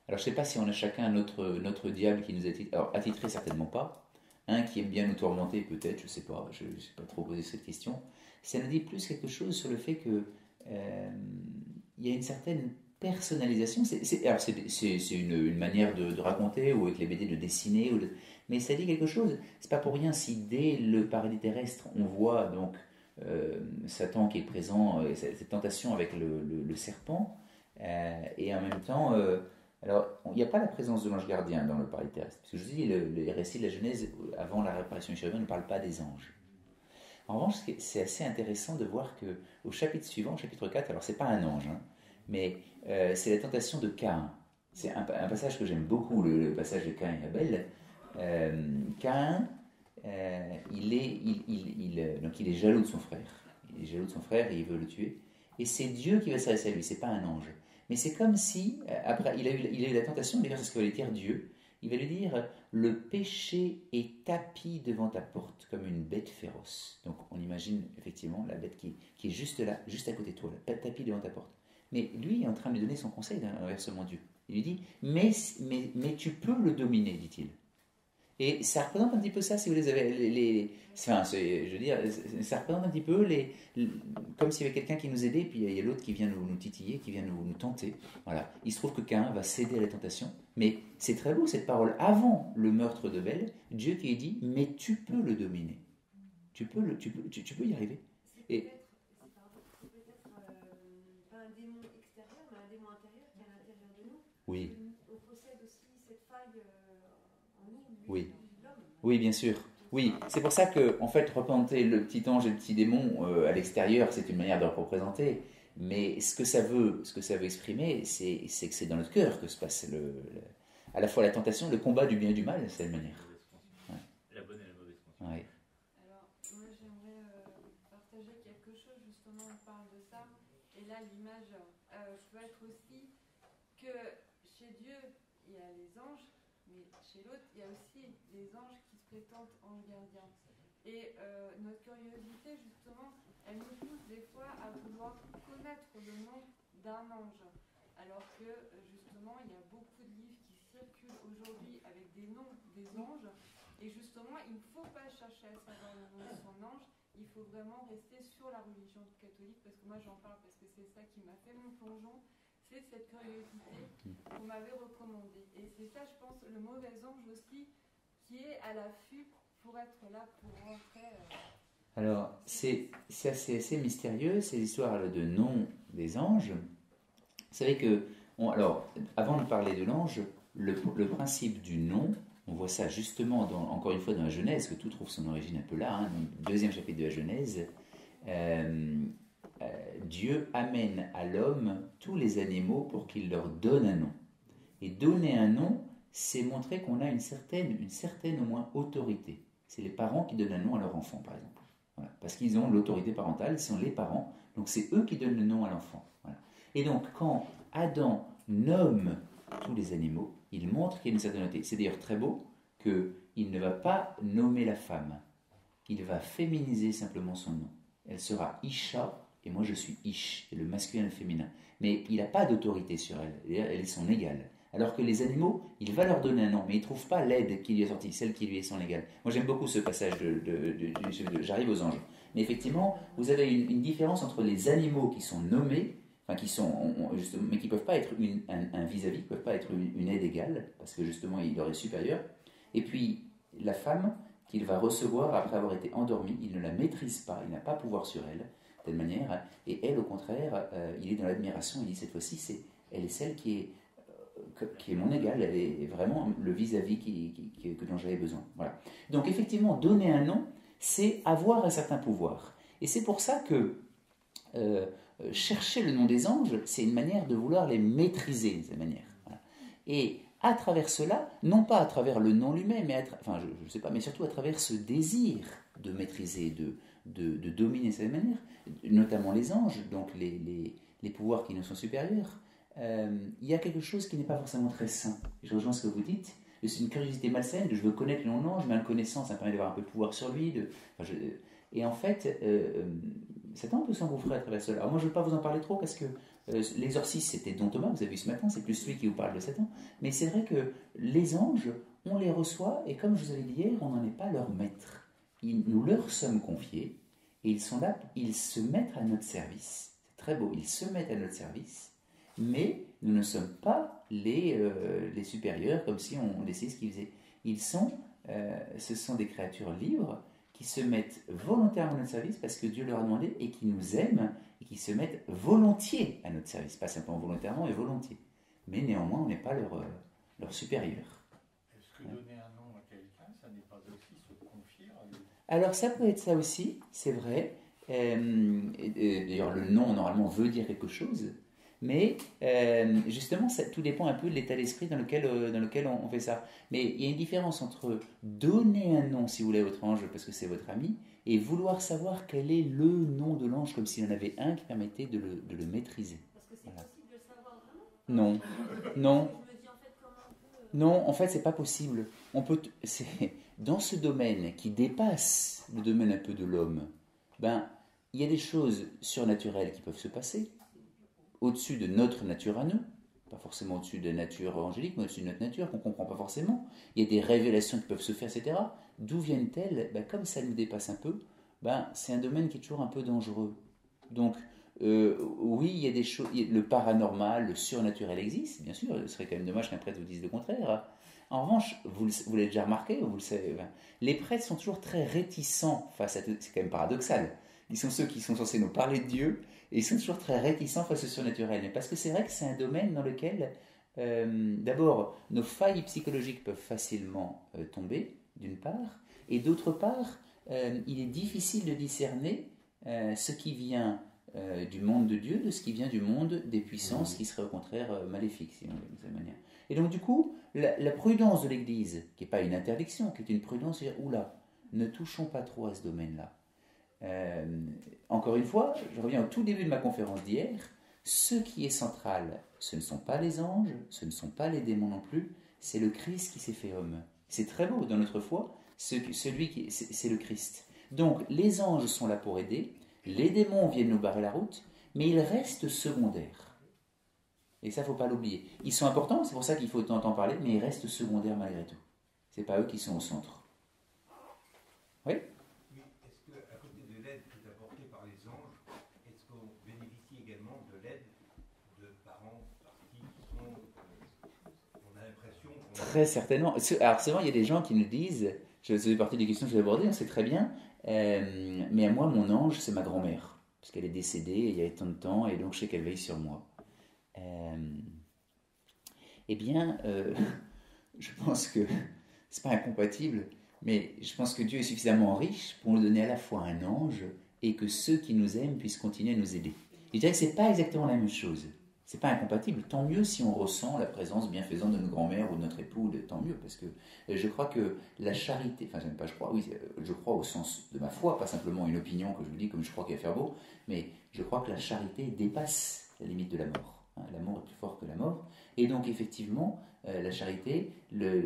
je ne sais pas si on a chacun notre diable qui nous attire. Alors attitré, certainement pas. Un qui aime bien nous tourmenter, peut-être, je ne sais pas. Je ne sais pas trop poser cette question. Ça nous dit plus quelque chose sur le fait que il y a une certaine personnalisation. C'est une manière de raconter, ou avec les BD de dessiner, mais ça dit quelque chose. C'est pas pour rien si dès le paradis terrestre on voit donc Satan qui est présent, cette tentation avec le serpent, et en même temps, alors il n'y a pas la présence de l'ange gardien dans le paradis terrestre, parce que je vous dis, les récits de la Genèse avant la réparation du chérubin ne parlent pas des anges. En revanche, c'est assez intéressant de voir qu'au chapitre suivant, au chapitre 4, alors c'est pas un ange, hein, mais c'est la tentation de Caïn. C'est un passage que j'aime beaucoup, le passage de Caïn et Abel. Caïn, donc il est jaloux de son frère. Il est jaloux de son frère et il veut le tuer. Et c'est Dieu qui va s'adresser à lui, c'est pas un ange. Mais c'est comme si, après, il a eu la tentation, d'ailleurs c'est ce que va lui dire Dieu. Il va lui dire, le péché est tapi devant ta porte comme une bête féroce. Donc on imagine effectivement la bête qui est juste là, juste à côté de toi, là, tapis devant ta porte. Mais lui est en train de lui donner son conseil inversement Dieu. Il lui dit, mais tu peux le dominer, dit-il. Et ça représente un petit peu ça, si vous les avez, ça représente un petit peu comme s'il y avait quelqu'un qui nous aidait, puis il y a l'autre qui vient nous titiller, qui vient nous tenter. Voilà. Il se trouve que Caïn va céder à la tentation, mais c'est très beau cette parole. Avant le meurtre de Bel, Dieu qui dit, mais tu peux le dominer, tu peux y arriver. Et C'est peut-être pas un démon extérieur, mais un démon intérieur qui est à l'intérieur de nous. oui. On possède aussi cette faille en nous, Oui. l'homme. Oui, bien sûr. Oui, c'est pour ça que, en fait, représenter le petit ange et le petit démon à l'extérieur, c'est une manière de le représenter. Mais ce que ça veut exprimer, c'est que c'est dans notre cœur que se passe à la fois la tentation, le combat du bien et du mal, de cette manière. Ouais. La bonne et la mauvaise conscience. Ouais. Alors, moi j'aimerais partager quelque chose, justement, on parle de ça. Et là, l'image, je peux être aussi que chez Dieu, il y a les anges, mais chez l'autre, il y a aussi les anges qui se prétendent anges gardiens. Et notre curiosité, justement, elle nous pousse des fois à vouloir connaître le nom d'un ange. Alors que, justement, il y a beaucoup de livres qui circulent aujourd'hui avec des noms des anges. Et justement, il ne faut pas chercher à savoir le nom de son ange. Il faut vraiment rester sur la religion catholique. Parce que moi, j'en parle parce que c'est ça qui m'a fait mon plongeon. C'est cette curiosité qu'on m'avait recommandée. Et c'est ça, je pense, le mauvais ange aussi, qui est à l'affût pour être là, pour rentrer. Alors, c'est assez mystérieux, ces histoires de nom des anges. Vous savez que Alors, avant de parler de l'ange, le principe du nom, on voit ça justement, encore une fois, dans la Genèse, que tout trouve son origine un peu là, hein, dans le deuxième chapitre de la Genèse. Dieu amène à l'homme tous les animaux pour qu'il leur donne un nom. Et donner un nom, c'est montrer qu'on a une certaine au moins autorité. C'est les parents qui donnent un nom à leur enfant, par exemple. Voilà. Parce qu'ils ont l'autorité parentale, ils sont les parents, donc c'est eux qui donnent le nom à l'enfant. Voilà. Et donc, quand Adam nomme tous les animaux, il montre qu'il y a une certaine autorité. C'est d'ailleurs très beau qu'il ne va pas nommer la femme, il va féminiser simplement son nom. Elle sera Isha, et moi je suis Ish, le masculin et le féminin. Mais il n'a pas d'autorité sur elle, elle est son égale. Alors que les animaux, il va leur donner un nom, mais il ne trouve pas l'aide qui lui est sortie, celle qui lui est son égale. Moi j'aime beaucoup ce passage j'arrive aux anges. Mais effectivement, vous avez une différence entre les animaux qui sont nommés, enfin qui sont, mais qui ne peuvent pas être un vis-à-vis, qui ne peuvent pas être une aide égale, parce que justement il leur est supérieur. Et puis la femme qu'il va recevoir après avoir été endormie, il ne la maîtrise pas, il n'a pas pouvoir sur elle, de telle manière, et elle au contraire, il est dans l'admiration, il dit cette fois-ci, elle est celle qui est mon égale, elle est vraiment le vis-à-vis dont j'avais besoin. Voilà. Donc effectivement, donner un nom, c'est avoir un certain pouvoir. Et c'est pour ça que chercher le nom des anges, c'est une manière de vouloir les maîtriser, de cette manière. Voilà. Et à travers cela, non pas à travers le nom lui-même, mais je ne sais pas, mais surtout à travers ce désir de maîtriser, de dominer de cette manière, notamment les anges, donc les pouvoirs qui nous sont supérieurs. Il y a quelque chose qui n'est pas forcément très sain. Je rejoins ce que vous dites. C'est une curiosité malsaine, je veux connaître le nom de l'ange, mais en le connaissant, ça me permet d'avoir un peu de pouvoir sur lui. Et en fait, Satan peut s'engouffrer à travers cela. Alors moi, je ne veux pas vous en parler trop, parce que l'exorcisme, c'était Don Thomas, vous avez vu ce matin, c'est plus lui qui vous parle de Satan. Mais c'est vrai que les anges, on les reçoit, et comme je vous avais dit hier, on n'en est pas leur maître. Nous leur sommes confiés, et ils sont là, ils se mettent à notre service. C'est très beau, ils se mettent à notre service, mais nous ne sommes pas les supérieurs, comme si on décidait ce qu'ils faisaient. Ce sont des créatures libres qui se mettent volontairement à notre service parce que Dieu leur a demandé et qui nous aiment et qui se mettent volontiers à notre service, pas simplement volontairement, mais volontiers. Mais néanmoins, on n'est pas leur supérieur. Est-ce que donner un nom à quelqu'un, ça n'est pas aussi se confier à lui? Alors ça peut être ça aussi, c'est vrai. D'ailleurs, le nom, normalement, veut dire quelque chose. Mais justement, tout dépend un peu de l'état d'esprit dans lequel on fait ça. Mais il y a une différence entre donner un nom, si vous voulez, à votre ange, parce que c'est votre ami, et vouloir savoir quel est le nom de l'ange, comme s'il en avait un qui permettait de le maîtriser. Parce que c'est Voilà. possible de le savoir vraiment? Non. Je me dis en fait comment on peut... Non, en fait, c'est pas possible. Dans ce domaine qui dépasse le domaine un peu de l'homme, il y a des choses surnaturelles qui peuvent se passer, au-dessus de notre nature à nous, pas forcément au-dessus de la nature angélique, mais au-dessus de notre nature qu'on ne comprend pas forcément. Il y a des révélations qui peuvent se faire, etc. D'où viennent-elles? Comme ça nous dépasse un peu, c'est un domaine qui est toujours un peu dangereux. Donc, oui, il y a des choses, le paranormal, le surnaturel existe, bien sûr, ce serait quand même dommage qu'un prêtre vous dise le contraire. En revanche, vous l'avez déjà remarqué, vous le savez, les prêtres sont toujours très réticents face à tout, c'est quand même paradoxal. Ils sont ceux qui sont censés nous parler de Dieu, et ils sont toujours très réticents face au surnaturel. Mais parce que c'est vrai que c'est un domaine dans lequel, d'abord, nos failles psychologiques peuvent facilement tomber, d'une part, et d'autre part, il est difficile de discerner ce qui vient du monde de Dieu de ce qui vient du monde des puissances qui seraient au contraire maléfiques, si on veut, de cette manière. Et donc, du coup, la prudence de l'Église, qui n'est pas une interdiction, qui est une prudence, c'est dire, oula, ne touchons pas trop à ce domaine-là. Encore une fois, je reviens au tout début de ma conférence d'hier, ce qui est central, ce ne sont pas les anges, ce ne sont pas les démons non plus, c'est le Christ qui s'est fait homme. C'est très beau dans notre foi, c'est le Christ. Donc les anges sont là pour aider, les démons viennent nous barrer la route, mais ils restent secondaires. Et ça, il ne faut pas l'oublier. Ils sont importants, c'est pour ça qu'il faut de temps en temps parler, mais ils restent secondaires malgré tout. Ce n'est pas eux qui sont au centre. Oui ? Est-ce qu'à côté de l'aide qui est apportée par les anges, est-ce qu'on bénéficie également de l'aide de parents partis qui sont, on a l'impression qu'on... Très certainement. Alors c'est vrai, il y a des gens qui nous disent, ça fait partie des questions que je vais aborder, c'est très bien, mais à moi, mon ange, c'est ma grand-mère, parce qu'elle est décédée il y a tant de temps, et donc je sais qu'elle veille sur moi. Eh bien, je pense que c'est pas incompatible, mais je pense que Dieu est suffisamment riche pour nous donner à la fois un ange et que ceux qui nous aiment puissent continuer à nous aider. Je dirais que c'est pas exactement la même chose. C'est pas incompatible. Tant mieux si on ressent la présence bienfaisante de notre grand-mère ou de notre époux, tant mieux, parce que je crois que la charité, enfin, je crois, oui, je crois au sens de ma foi, pas simplement une opinion que je vous dis comme je crois qu'il va faire beau, mais je crois que la charité dépasse la limite de la mort. L'amour est plus fort que la mort. Et donc, effectivement, la charité,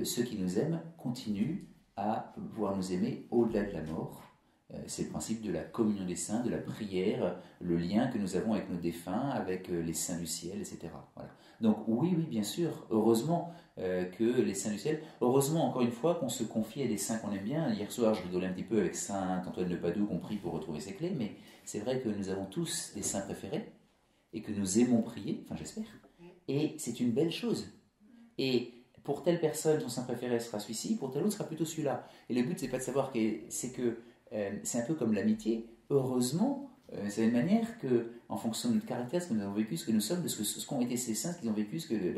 ceux qui nous aiment continuent à pouvoir nous aimer au-delà de la mort. C'est le principe de la communion des saints, de la prière, le lien que nous avons avec nos défunts, avec les saints du ciel, etc. Voilà. Donc oui, bien sûr, heureusement que les saints du ciel, heureusement encore une fois qu'on se confie à des saints qu'on aime bien. Hier soir, je rigolais un petit peu avec saint Antoine de Padoue qu'on prie pour retrouver ses clés, mais c'est vrai que nous avons tous des saints préférés et que nous aimons prier, enfin j'espère, et c'est une belle chose. Et pour telle personne, son saint préféré sera celui-ci, pour telle autre sera plutôt celui-là. Et le but, c'est pas de savoir que c'est un peu comme l'amitié. Heureusement, c'est une manière que, en fonction de notre caractère, ce que nous avons vécu, ce que nous sommes, de ce qu'ont été ces saints, ce qu'ils ont vécu, etc.,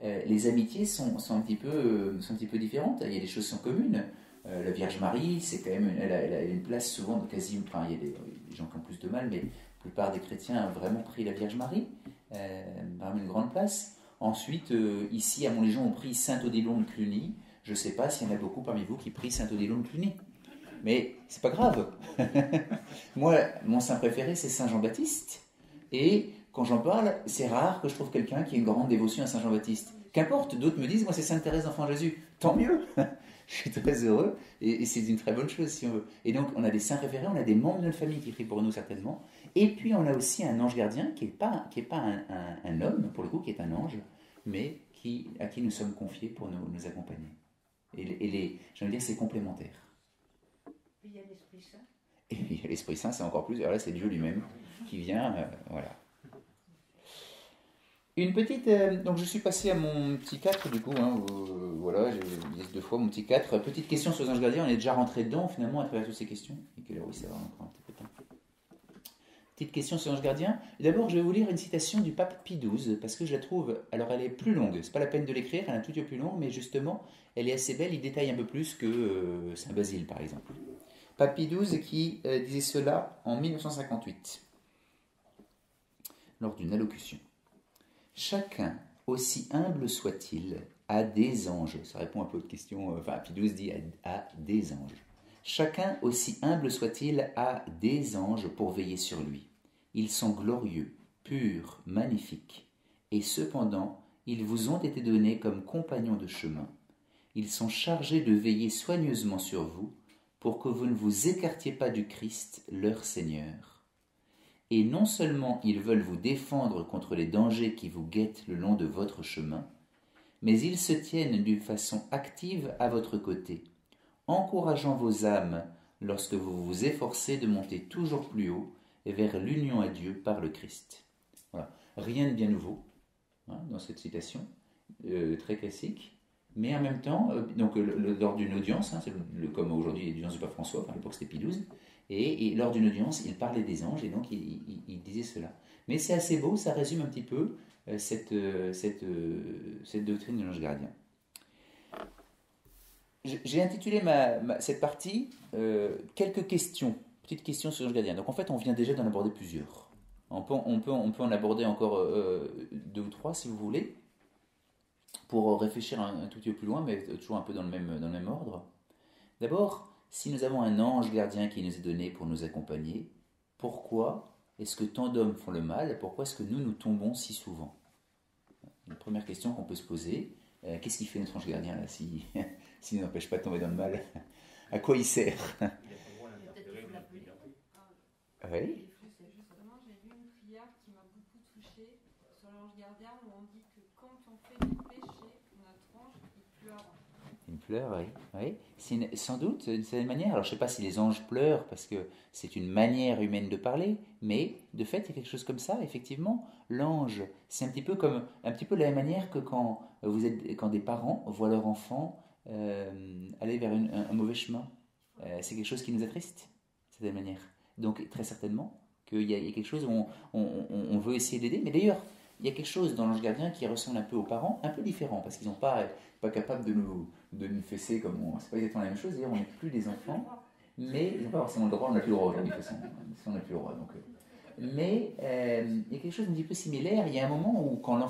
les amitiés sont un petit peu différentes. Il y a des choses qui sont communes. La Vierge Marie, c'est quand même, elle a une place souvent, quasi, enfin, il y a des gens qui ont plus de mal, mais la plupart des chrétiens ont vraiment pris la Vierge Marie, vraiment une grande place. Ensuite, ici, à Montlégion, on prie Saint Odilon de Cluny. Je ne sais pas s'il y en a beaucoup parmi vous qui prient Saint Odilon de Cluny. Mais c'est pas grave. Moi, mon saint préféré, c'est Saint Jean-Baptiste. Et quand j'en parle, c'est rare que je trouve quelqu'un qui ait une grande dévotion à Saint Jean-Baptiste. Qu'importe, d'autres me disent, moi c'est Sainte Thérèse d'Enfant Jésus. Tant mieux. Je suis très heureux. Et c'est une très bonne chose si on veut. Et donc, on a des saints préférés, on a des membres de notre famille qui prient pour nous certainement. Et puis, on a aussi un ange gardien qui n'est pas un homme, pour le coup, qui est un ange, mais à qui nous sommes confiés pour nous accompagner. Et j'ai envie de dire, c'est complémentaire. Il y a l'Esprit Saint. Et il y a l'Esprit Saint, c'est encore plus. Alors là, c'est Dieu lui-même qui vient. Voilà. Une petite. Donc, je suis passé à mon petit 4, du coup. Voilà, j'ai dit 2 fois mon petit 4. Petite question sur les anges gardiens. On est déjà rentré dedans, finalement, à travers toutes ces questions. Et quelle heure, oui, ça va encore un petit peu de temps. Petite question sur les anges gardiens. D'abord, je vais vous lire une citation du pape Pie XII, parce que je la trouve. Alors, elle est plus longue. C'est pas la peine de l'écrire, elle est un tout petit peu plus longue, mais justement, elle est assez belle. Il détaille un peu plus que Saint Basile, par exemple. Pape Pie XII qui disait cela en 1958, lors d'une allocution. Chacun, aussi humble soit-il, a des anges. Ça répond un peu aux questions. Pie XII dit a des anges. Chacun, aussi humble soit-il, a des anges pour veiller sur lui. Ils sont glorieux, purs, magnifiques. Et cependant, ils vous ont été donnés comme compagnons de chemin. Ils sont chargés de veiller soigneusement sur vous, pour que vous ne vous écartiez pas du Christ, leur Seigneur. Et non seulement ils veulent vous défendre contre les dangers qui vous guettent le long de votre chemin, mais ils se tiennent d'une façon active à votre côté, encourageant vos âmes lorsque vous vous efforcez de monter toujours plus haut vers l'union à Dieu par le Christ. Voilà. Rien de bien nouveau dans cette citation, très classique. Mais en même temps, lors d'une audience, c'est comme aujourd'hui l'audience du pape François, à l'époque c'était Pie XII, et lors d'une audience, il parlait des anges, et donc il disait cela. Mais c'est assez beau, ça résume un petit peu cette doctrine de l'ange gardien. J'ai intitulé cette partie quelques questions, petites questions sur l'ange gardien. Donc en fait, on vient déjà d'en aborder plusieurs. On peut en aborder encore 2 ou 3 si vous voulez, pour réfléchir un tout petit peu plus loin, mais toujours un peu dans le même ordre. D'abord, si nous avons un ange gardien qui nous est donné pour nous accompagner, pourquoi est-ce que tant d'hommes font le mal? Pourquoi est-ce que nous tombons si souvent? La première question qu'on peut se poser, qu'est-ce qui fait notre ange gardien là, s'il ne n'empêche pas de tomber dans le mal? À quoi il sert? Oui. Justement, j'ai lu une prière qui m'a beaucoup touchée sur l'ange gardien où on dit que quand on fait des péchés, notre ange il pleure. Il pleure, oui. C'est sans doute d'une certaine manière. Alors je ne sais pas si les anges pleurent parce que c'est une manière humaine de parler, mais de fait il y a quelque chose comme ça. Effectivement, l'ange, c'est un petit peu de la même manière que quand des parents voient leur enfant aller vers un mauvais chemin. C'est quelque chose qui nous attriste, de cette manière. Donc très certainement qu'il y a quelque chose où on veut essayer d'aider. Mais d'ailleurs, il y a quelque chose dans l'ange gardien qui ressemble un peu aux parents, un peu différent, parce qu'ils sont pas capables de nous fesser comme c'est pas exactement la même chose, d'ailleurs on n'est plus des enfants, mais ils n'ont pas forcément le droit, on n'a plus le droit aujourd'hui de toute façon, on n'a plus le droit. Donc, mais il y a quelque chose d'un petit peu similaire, il y a un moment où quand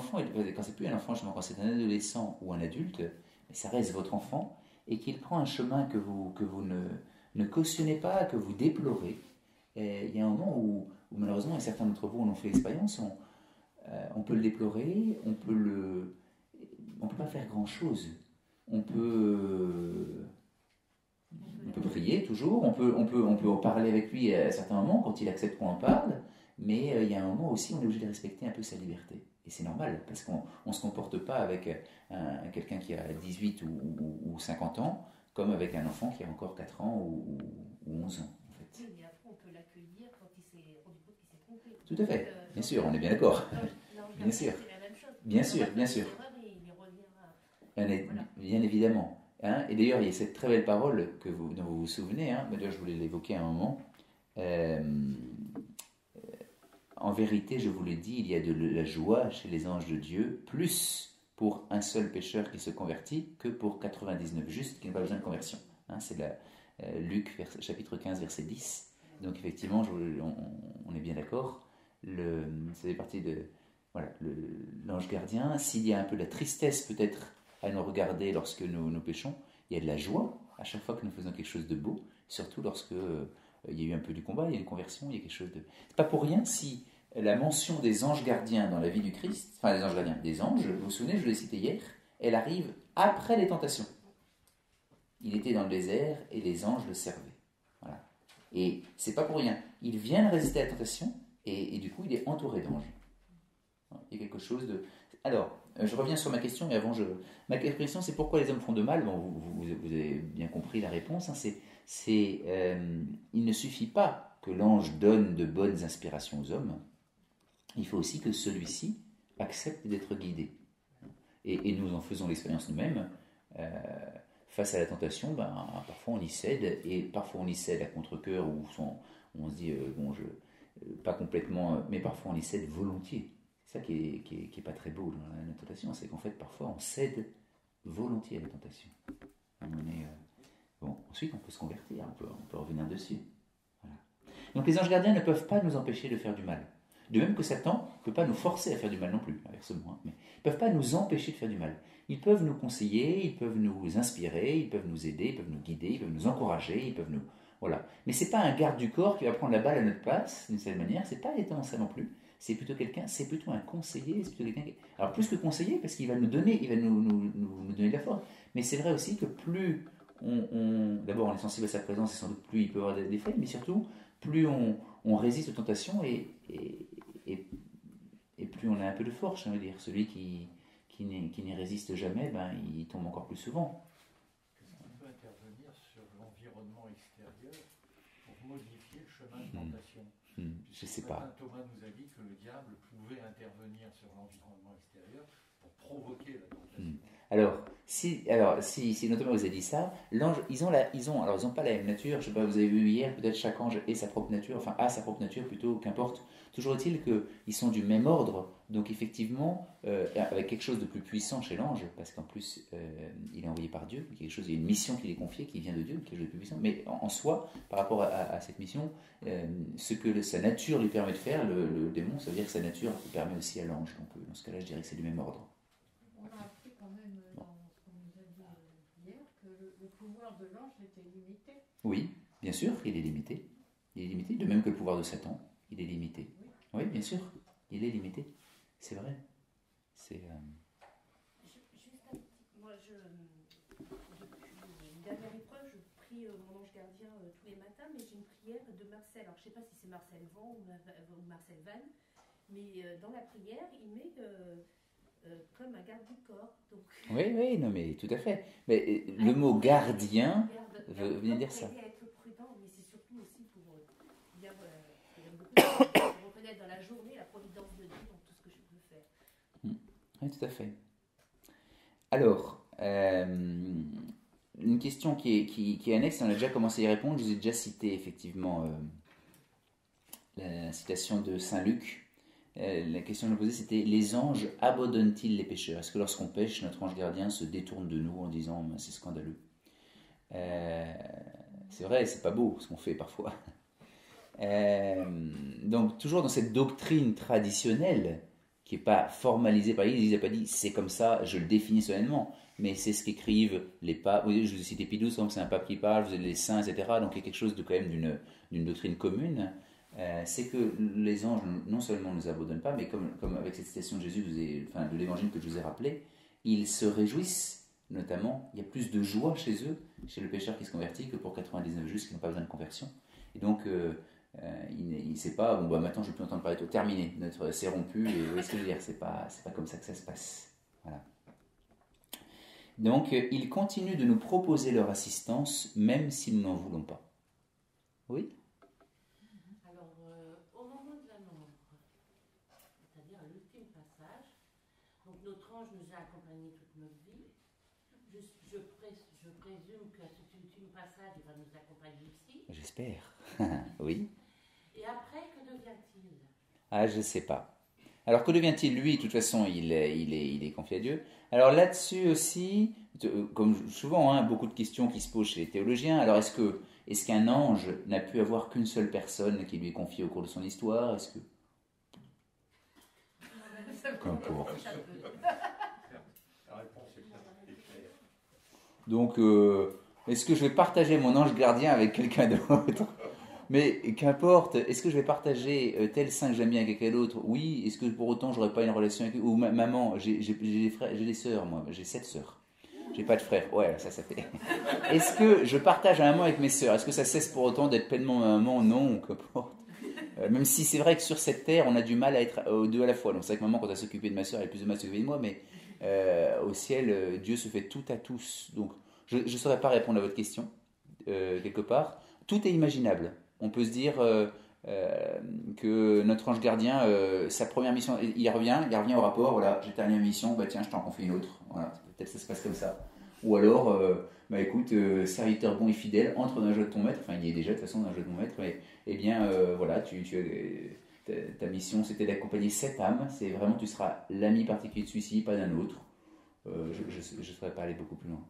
c'est plus un enfant, justement, quand c'est un adolescent ou un adulte, ça reste votre enfant, et qu'il prend un chemin que vous ne cautionnez pas, que vous déplorez, et il y a un moment où malheureusement, et certains d'entre vous en ont fait l'expérience, on peut le déplorer, on peut pas faire grand-chose. On peut prier toujours, on peut en parler avec lui à certains moments quand il accepte qu'on en parle, mais il y a un moment aussi où on est obligé de respecter un peu sa liberté. Et c'est normal, parce qu'on ne se comporte pas avec quelqu'un qui a 18 ou 50 ans, comme avec un enfant qui a encore 4 ans ou 11 ans. En fait. Oui, mais après, on peut l'accueillir quand il s'est rendu compte qu'il s'est trompé. Tout à fait, bien sûr, on est bien d'accord. Bien sûr. C'est la même chose. Bien sûr, bien sûr. Bien évidemment. Hein, et d'ailleurs, il y a cette très belle parole dont vous vous souvenez, hein, d'ailleurs je voulais l'évoquer à un moment. En vérité, je vous l'ai dit, il y a de la joie chez les anges de Dieu, plus pour un seul pécheur qui se convertit que pour 99 justes qui n'ont pas besoin de conversion. Hein, c'est Luc, chapitre 15, verset 10. Donc effectivement, on est bien d'accord. Ça fait partie de l'ange gardien. S'il y a un peu de la tristesse peut-être à nous regarder lorsque nous péchons, il y a de la joie à chaque fois que nous faisons quelque chose de beau, surtout lorsque il y a eu un peu du combat, il y a une conversion, il y a quelque chose de... C'est pas pour rien si la mention des anges gardiens dans la vie du Christ, enfin des anges gardiens, des anges, vous vous souvenez, je l'ai cité hier, elle arrive après les tentations. Il était dans le désert et les anges le servaient. Voilà. Et c'est pas pour rien. Ils viennent résister à la tentation et du coup il est entouré d'anges. Il y a quelque chose de... Alors, je reviens sur ma question, mais avant, ma question, c'est pourquoi les hommes font de mal. Bon, vous avez bien compris la réponse. Hein, il ne suffit pas que l'ange donne de bonnes inspirations aux hommes. Il faut aussi que celui-ci accepte d'être guidé. Et nous en faisons l'expérience nous-mêmes. Face à la tentation, parfois on y cède, et parfois on y cède à contre-cœur, ou on se dit, pas complètement, mais parfois on y cède volontiers. C'est ça qui est pas très beau dans la tentation, c'est qu'en fait parfois on cède volontiers à la tentation. Ensuite on peut se convertir, on peut revenir dessus. Voilà. Donc les anges gardiens ne peuvent pas nous empêcher de faire du mal. De même que Satan ne peut pas nous forcer à faire du mal non plus, inversement. Mais ils ne peuvent pas nous empêcher de faire du mal. Ils peuvent nous conseiller, ils peuvent nous inspirer, ils peuvent nous aider, ils peuvent nous guider, ils peuvent nous encourager, ils peuvent nous... Voilà. Mais ce n'est pas un garde du corps qui va prendre la balle à notre place, d'une certaine manière, ce n'est pas exactement ça non plus. C'est plutôt un conseiller, c'est plutôt quelqu'un qui... Alors plus que conseiller, parce qu'il va nous donner, il va nous donner de la force. Mais c'est vrai aussi que plus d'abord on est sensible à sa présence, et sans doute plus il peut avoir des effets, mais surtout plus on résiste aux tentations et plus on a un peu de force, je veux dire. Celui qui n'y résiste jamais, il tombe encore plus souvent. Est-ce qu'on peut intervenir sur l'environnement extérieur pour modifier le chemin de tentation? Je ne sais pas. Thomas nous a dit que le diable pouvait intervenir sur l'environnement extérieur pour provoquer la tentation. Alors, si notamment vous avez dit ça, l'ange, ils ont pas la même nature. Je sais pas, vous avez vu hier, peut-être chaque ange a sa propre nature plutôt, qu'importe. Toujours est-il qu'ils sont du même ordre. Donc effectivement, avec quelque chose de plus puissant chez l'ange, parce qu'en plus il est envoyé par Dieu, il y a une mission qui est confiée, qui vient de Dieu, quelque chose de plus puissant. Mais en soi, par rapport à cette mission, ce que sa nature lui permet de faire, le démon, ça veut dire que sa nature permet aussi à l'ange. Donc dans ce cas-là, je dirais que c'est du même ordre. Le pouvoir de l'ange était limité. Oui, bien sûr, il est limité. Il est limité, de même que le pouvoir de Satan, il est limité. Oui, bien sûr, il est limité. C'est vrai. C'est... Juste un petit... Moi, depuis une dernière épreuve, je prie mon ange gardien tous les matins, mais j'ai une prière de Marcel. Alors, je ne sais pas si c'est Marcel Van ou Marcel Van, mais dans la prière, il met... comme un garde du corps. Donc... Oui, non, mais tout à fait. Mais le mot gardien veut dire ça. Être prudent, mais c'est surtout aussi pour dire reconnaître dans la journée la providence de Dieu dans tout ce que je peux faire. Oui, tout à fait. Alors, une question qui est annexe, on a déjà commencé à y répondre. Je vous ai déjà cité effectivement la citation de Saint Luc. la question que je me posais, c'était les anges abandonnent-ils les pécheurs? Est-ce que lorsqu'on pêche, notre ange gardien se détourne de nous en disant c'est scandaleux? C'est vrai, c'est pas beau ce qu'on fait parfois. Donc toujours dans cette doctrine traditionnelle qui n'est pas formalisée par l'Église, il n'a pas dit c'est comme ça, je le définis solennellement, mais c'est ce qu'écrivent les papes. Vous voyez, je vous ai cité Pie XII, c'est un pape qui parle, vous avez les saints, etc. Donc il y a quelque chose de quand même d'une doctrine commune. C'est que les anges non seulement ne nous abandonnent pas, mais comme avec cette citation de Jésus, de l'évangile que je vous ai rappelé, ils se réjouissent, notamment, il y a plus de joie chez eux, chez le pécheur qui se convertit, que pour 99 justes qui n'ont pas besoin de conversion. Et donc, il ne sait pas, maintenant je ne vais plus entendre parler de tout, terminé, c'est rompu, et vous voyez ce que je veux dire, c'est pas comme ça que ça se passe. Voilà. Donc, ils continuent de nous proposer leur assistance, même si nous n'en voulons pas. Oui ? Notre ange nous a accompagnés toute notre vie. Je présume qu'à cet ultime passage, il va nous accompagner ici. J'espère. Oui. Et après, que devient-il? Ah, je ne sais pas. Alors, que devient-il? Lui, de toute façon, il est confié à Dieu. Alors là-dessus aussi, comme souvent, beaucoup de questions qui se posent chez les théologiens. Alors, est-ce qu'un ange n'a pu avoir qu'une seule personne qui lui est confiée au cours de son histoire? Est-ce que... Qu'importe. Donc, est-ce que je vais partager mon ange gardien avec quelqu'un d'autre? Mais qu'importe, est-ce que je vais partager tel saint que j'aime bien avec quelqu'un d'autre? Oui. Est-ce que pour autant j'aurais pas une relation avec... Ou maman, j'ai des frères, j'ai des sœurs, moi, j'ai 7 sœurs. J'ai pas de frères. Ouais, ça fait. Est-ce que je partage un moment avec mes sœurs? Est-ce que ça cesse pour autant d'être pleinement ma maman? Non, qu'importe. Même si c'est vrai que sur cette terre, on a du mal à être deux à la fois. Donc c'est vrai que maman, quand elle s'occupait de ma sœur, elle a plus de mal à s'occuper de moi, mais au ciel, Dieu se fait tout à tous. Donc je ne saurais pas répondre à votre question, quelque part. Tout est imaginable. On peut se dire que notre ange gardien, sa première mission, il revient au rapport, voilà, j'ai terminé ma mission, tiens, je t'en confie une autre. Voilà, peut-être que ça se passe comme ça. Ou alors, écoute, serviteur bon et fidèle, entre dans le jeu de ton maître, enfin il y est déjà de toute façon dans le jeu de mon maître, mais voilà, ta mission c'était d'accompagner cette âme, c'est vraiment tu seras l'ami particulier de celui-ci, pas d'un autre. Je ne saurais pas aller beaucoup plus loin,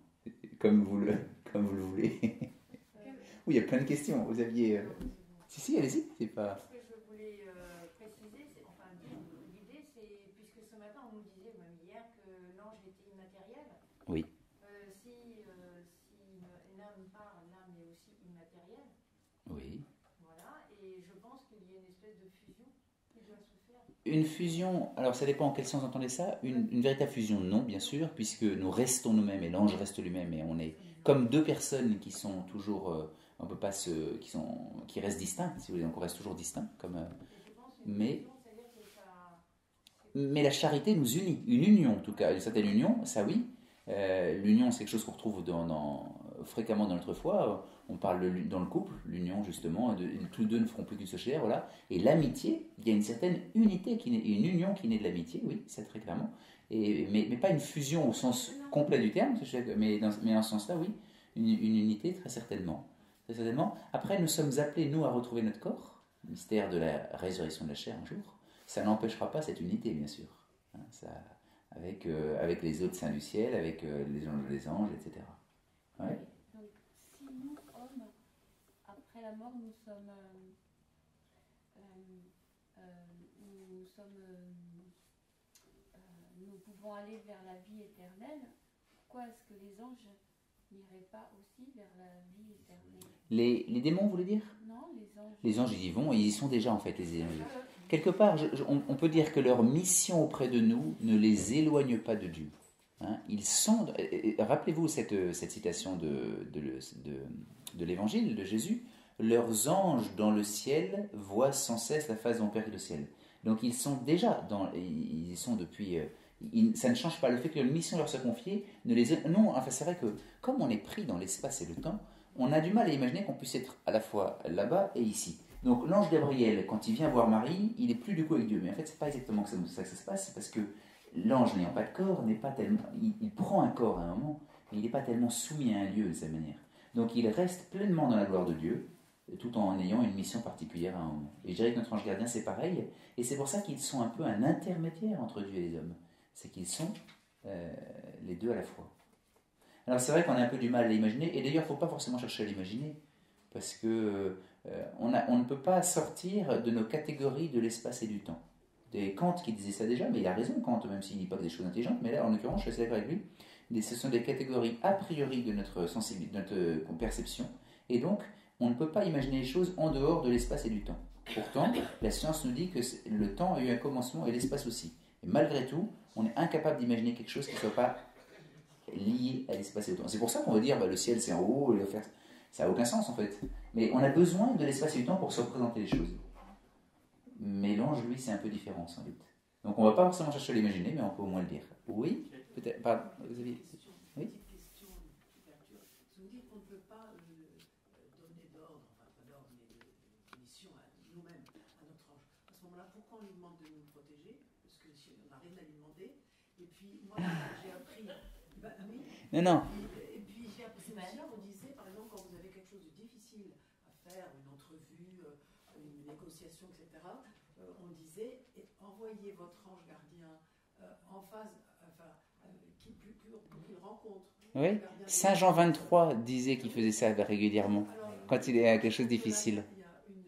comme vous le voulez. Oui, il y a plein de questions, vous aviez... Si, allez-y, c'est pas... Ce que je voulais préciser, l'idée c'est, puisque ce matin on nous disait, même hier, que l'ange était immatériel. Oui. Si l'âme parle, l'âme est aussi immatérielle. Oui. Voilà, et je pense qu'il y a une espèce de fusion qui doit se faire. Une fusion, alors ça dépend en quel sens vous entendez ça. Une véritable fusion, non, bien sûr, puisque nous restons nous-mêmes et l'ange reste lui-même et on est comme deux personnes qui sont toujours... on peut pas qui restent distincts, si vous voulez, donc on reste toujours distincts, mais la charité nous unit, une union en tout cas, une certaine union, ça oui. L'union c'est quelque chose qu'on retrouve fréquemment dans notre foi. On parle dans le couple, l'union justement, tous deux ne feront plus qu'une seule chair, voilà. Et l'amitié, il y a une certaine unité, une union qui naît de l'amitié, oui, c'est très clairement. Mais pas une fusion au sens complet du terme, mais dans ce sens-là, oui, une unité très certainement. Après, nous sommes appelés, nous, à retrouver notre corps, le mystère de la résurrection de la chair un jour. Ça n'empêchera pas cette unité, bien sûr. Avec les autres saints du ciel, avec les anges, etc. Ouais. Donc, si nous, hommes, après la mort, nous pouvons aller vers la vie éternelle, pourquoi est-ce que les anges n'iraient pas aussi vers la vie éternelle? Les démons, vous voulez dire? Non, les anges. Les anges, ils y vont, et ils y sont déjà en fait, les anges. Quelque part, on peut dire que leur mission auprès de nous ne les éloigne pas de Dieu. Ils sont... Rappelez-vous cette citation de l'évangile de Jésus. Leurs anges dans le ciel voient sans cesse la face de mon Père qui est au ciel. Donc ils sont déjà ils y sont depuis... ça ne change pas le fait que la mission leur soit confiée. Non, enfin c'est vrai que comme on est pris dans l'espace et le temps, on a du mal à imaginer qu'on puisse être à la fois là-bas et ici. Donc l'ange Gabriel, quand il vient voir Marie, il est plus du coup avec Dieu. Mais en fait, c'est pas exactement ça que ça se passe, c'est parce que l'ange n'ayant pas de corps, n'est pas tellement, il prend un corps à un moment, mais il n'est pas tellement soumis à un lieu de sa manière. Donc il reste pleinement dans la gloire de Dieu, tout en ayant une mission particulière à un moment. Et je dirais que notre ange gardien, c'est pareil, et c'est pour ça qu'ils sont un peu un intermédiaire entre Dieu et les hommes. C'est qu'ils sont les deux à la fois. Alors c'est vrai qu'on a un peu du mal à l'imaginer, et d'ailleurs il ne faut pas forcément chercher à l'imaginer, parce que on ne peut pas sortir de nos catégories de l'espace et du temps. Des Kant qui disait ça déjà, mais il a raison Kant, même s'il ne dit pas des choses intelligentes, mais là en l'occurrence je suis assez d'accord avec lui, ce sont des catégories a priori de notre sensibilité, de notre perception, et donc on ne peut pas imaginer les choses en dehors de l'espace et du temps. Pourtant, la science nous dit que le temps a eu un commencement et l'espace aussi. Et malgré tout, on est incapable d'imaginer quelque chose qui ne soit pas lié à l'espace et au temps. C'est pour ça qu'on va dire le ciel c'est en haut, ça n'a aucun sens en fait. Mais on a besoin de l'espace et du temps pour se représenter les choses. Mais l'ange, lui, c'est un peu différent sans doute. Donc on ne va pas forcément chercher à l'imaginer, mais on peut au moins le dire. Oui, peut-être. Pardon, vous aviez... Oui. Petite question d'ouverture. Vous dites qu'on ne peut pas donner d'ordre, enfin pas d'ordre, mais de mission à nous-mêmes, à notre ange. À ce moment-là, pourquoi on lui demande de nous protéger? Parce que si on n'a rien à lui demander. Et puis moi, j'ai appris. Oui. Non. Et puis j'ai appris aussi, on disait, par exemple, quand vous avez quelque chose de difficile à faire, une entrevue, une négociation, etc., on disait, envoyez votre ange gardien en phase, pour qu'il rencontre. Oui, Saint Jean 23 disait qu'il faisait ça régulièrement, quand il est à quelque chose de difficile. Il y a une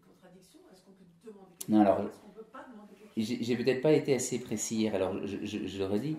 contradiction. Est-ce qu'on peut demander quelque chose? Non, alors, est-ce qu'on peut pas demander quelque chose? j'ai peut-être pas été assez précis hier, alors je le redis.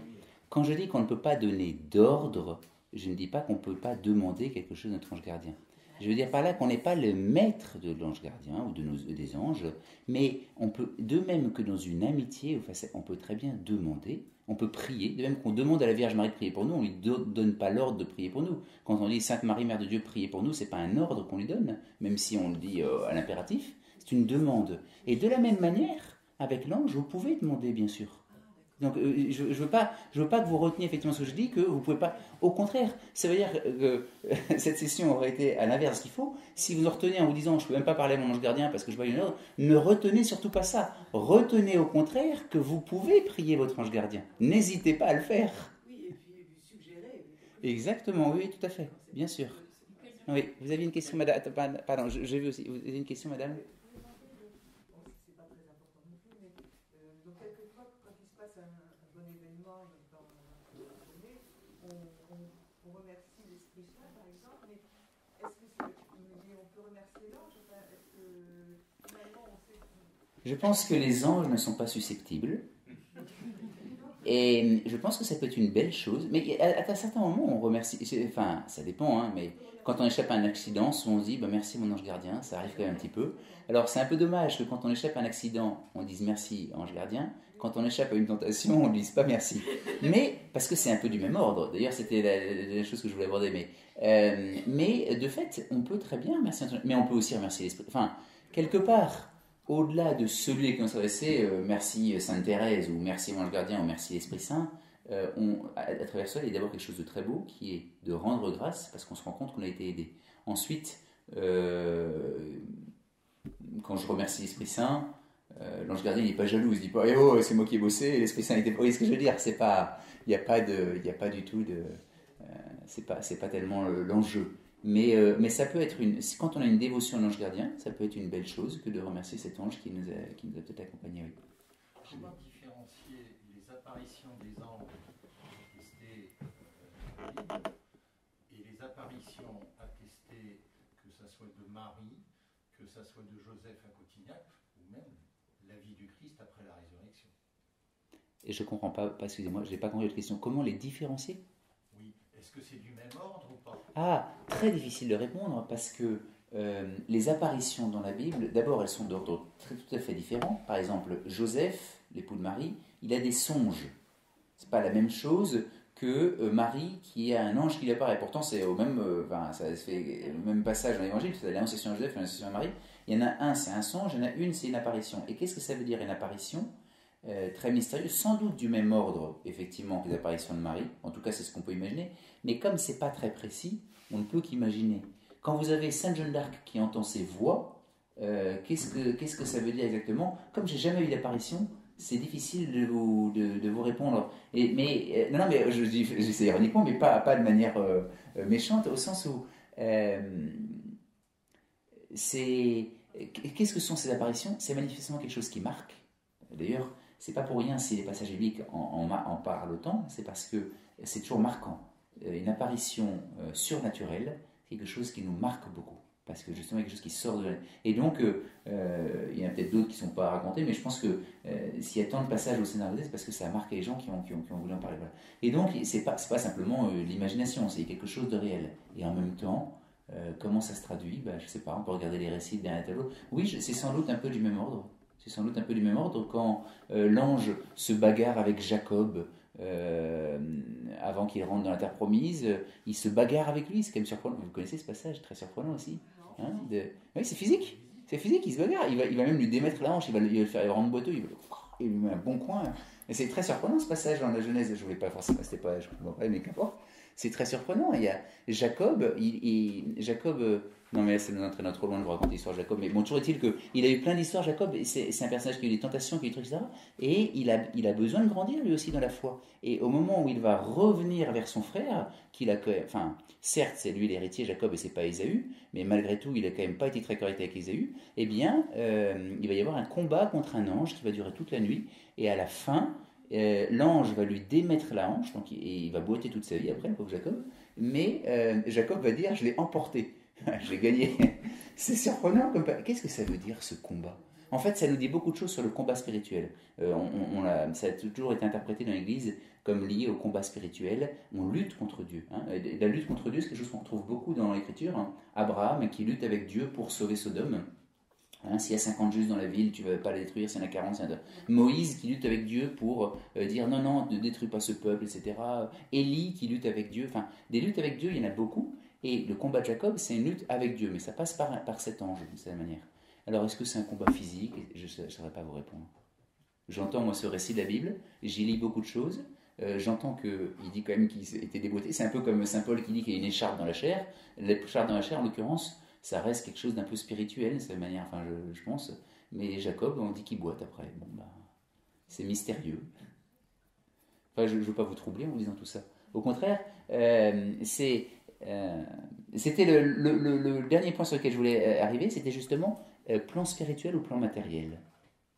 Quand je dis qu'on ne peut pas donner d'ordre, je ne dis pas qu'on ne peut pas demander quelque chose à notre ange gardien. Je veux dire par là qu'on n'est pas le maître de l'ange gardien ou des anges, mais on peut, de même que dans une amitié, on peut très bien demander, on peut prier, de même qu'on demande à la Vierge Marie de prier pour nous, on ne lui donne pas l'ordre de prier pour nous. Quand on dit Sainte Marie, Mère de Dieu, priez pour nous, ce n'est pas un ordre qu'on lui donne, même si on le dit à l'impératif, c'est une demande. Et de la même manière, avec l'ange, vous pouvez demander, bien sûr. Donc je veux pas que vous reteniez effectivement ce que je dis, que vous pouvez pas. Au contraire, ça veut dire que cette session aurait été à l'inverse qu'il faut. Si vous en retenez en vous disant je peux même pas parler à mon ange gardien parce que je vois une ordre, ne retenez surtout pas ça. Retenez au contraire que vous pouvez prier votre ange gardien. N'hésitez pas à le faire. Oui, et puis lui suggérer. Exactement, oui, tout à fait, bien sûr. Oui, vous aviez une question, madame. Pardon, j'ai vu aussi. Vous avez une question, madame? Je pense que les anges ne sont pas susceptibles. Et je pense que ça peut être une belle chose. Mais à certains moments, on remercie. Enfin, ça dépend, hein, mais quand on échappe à un accident, souvent on se dit merci mon ange gardien, ça arrive quand même un petit peu. Alors c'est un peu dommage que quand on échappe à un accident, on dise merci ange gardien. Quand on échappe à une tentation, on ne dise pas merci. Mais, parce que c'est un peu du même ordre. D'ailleurs, c'était la chose que je voulais aborder. Mais de fait, on peut très bien remercier. Mais on peut aussi remercier l'Esprit. Enfin, quelque part, au-delà de celui qui nous s'adressait, merci Sainte Thérèse, ou merci mon ange gardien, ou merci l'Esprit Saint, à travers ça, il y a d'abord quelque chose de très beau, qui est de rendre grâce, parce qu'on se rend compte qu'on a été aidé. Ensuite, quand je remercie l'Esprit Saint, l'ange gardien il n'est pas jaloux, il se dit pas oh c'est moi qui ai bossé et l'Esprit Saint était pas. Vous voyez ce que je veux dire, c'est pas, il n'y a pas du tout de, c'est pas tellement l'enjeu. Mais ça peut être quand on a une dévotion à l'ange gardien, ça peut être une belle chose que de remercier cet ange qui nous a peut-être accompagnés. Oui. Comment différencier les apparitions des anges attestées et les apparitions attestées, que ça soit de Marie, que ça soit de Joseph à Cotignac, ou même la vie du Christ après la résurrection? Et je ne comprends pas, excusez-moi, je n'ai pas compris votre question. Comment les différencier? Oui, est-ce que c'est du même ordre ou pas? Ah, très difficile de répondre parce que les apparitions dans la Bible, d'abord elles sont d'ordre tout à fait différent. Par exemple, Joseph, l'époux de Marie, il a des songes. C'est pas la même chose que Marie qui a un ange qui lui apparaît. Pourtant c'est au même, ça se fait le même passage dans l'Évangile, c'est l'annonciation à Joseph et l'annonciation à Marie. Il y en a un, c'est un songe, il y en a une, c'est une apparition. Et qu'est-ce que ça veut dire une apparition? Très mystérieuse, sans doute du même ordre, effectivement, que les apparitions de Marie. En tout cas, c'est ce qu'on peut imaginer. Mais comme c'est pas très précis, on ne peut qu'imaginer. Quand vous avez Sainte Jeanne d'Arc qui entend ses voix, qu'est-ce que ça veut dire exactement? Comme j'ai jamais eu d'apparition, c'est difficile de vous répondre. Mais je dis c'est ironiquement, mais pas de manière méchante, au sens où qu'est-ce que sont ces apparitions? C'est manifestement quelque chose qui marque. D'ailleurs, c'est pas pour rien si les passages bibliques en parlent autant, c'est parce que c'est toujours marquant. Une apparition surnaturelle, c'est quelque chose qui nous marque beaucoup. Parce que justement, il y a quelque chose qui sort de... Et donc, il y en a peut-être d'autres qui ne sont pas racontés, mais je pense que s'il y a tant de passages au scénario, c'est parce que ça a marqué les gens qui ont voulu en parler. Voilà. Et donc, c'est pas simplement l'imagination, c'est quelque chose de réel. Et en même temps, comment ça se traduit? Je ne sais pas, on peut regarder les récits d'un à l'autre. Oui, c'est sans doute un peu du même ordre. C'est sans doute un peu du même ordre quand l'ange se bagarre avec Jacob avant qu'il rentre dans la terre promise. Il se bagarre avec lui, c'est quand même surprenant. Vous connaissez ce passage, très surprenant aussi. Hein, oui, c'est physique, il se bagarre. Il va même lui démettre la hanche, il va le faire rendre boiteux, il lui met un bon coin. Et c'est très surprenant ce passage dans la Genèse. Je ne voulais pas forcément, c'était pas, je ne comprends pas, mais qu'importe. C'est très surprenant. Il y a Jacob, non mais ça nous entraîne trop loin de vous raconter l'histoire de Jacob, mais bon, toujours est-il qu'il a eu plein d'histoires, Jacob, et c'est un personnage qui a eu des tentations, qui a eu des trucs, etc. Et il a besoin de grandir lui aussi dans la foi. Et au moment où il va revenir vers son frère, certes c'est lui l'héritier, Jacob, et c'est pas Ésaü, mais malgré tout il a quand même pas été très correct avec Ésaü, eh bien il va y avoir un combat contre un ange qui va durer toute la nuit, et à la fin, l'ange va lui démettre la hanche, donc il va boiter toute sa vie après, le pauvre Jacob, mais Jacob va dire « je l'ai emporté ». Je l'ai gagné. C'est surprenant. Qu'est-ce que ça veut dire ce combat? En fait, ça nous dit beaucoup de choses sur le combat spirituel. Ça a toujours été interprété dans l'Église comme lié au combat spirituel. On lutte contre Dieu. Hein. La lutte contre Dieu, c'est quelque chose qu'on retrouve beaucoup dans l'Écriture. Hein. Abraham qui lutte avec Dieu pour sauver Sodome. Hein, s'il y a 50 justes dans la ville, tu ne vas pas la détruire. S'il y en a 40, Moïse qui lutte avec Dieu pour dire non, ne détruis pas ce peuple, etc. Élie qui lutte avec Dieu. Enfin, des luttes avec Dieu, il y en a beaucoup. Et le combat de Jacob, c'est une lutte avec Dieu, mais ça passe par cet ange, d'une certaine manière. Alors, est-ce que c'est un combat physique? Je ne saurais pas vous répondre. J'entends, moi, ce récit de la Bible, j'y lis beaucoup de choses, j'entends qu'il dit quand même qu'il était déboîté. C'est un peu comme Saint Paul qui dit qu'il y a une écharpe dans la chair. L'écharpe dans la chair, en l'occurrence, ça reste quelque chose d'un peu spirituel, de cette manière, je pense. Mais Jacob, on dit qu'il boite après. Bon, c'est mystérieux. Je ne veux pas vous troubler en vous disant tout ça. Au contraire, c'était le dernier point sur lequel je voulais arriver, c'était justement plan spirituel ou plan matériel.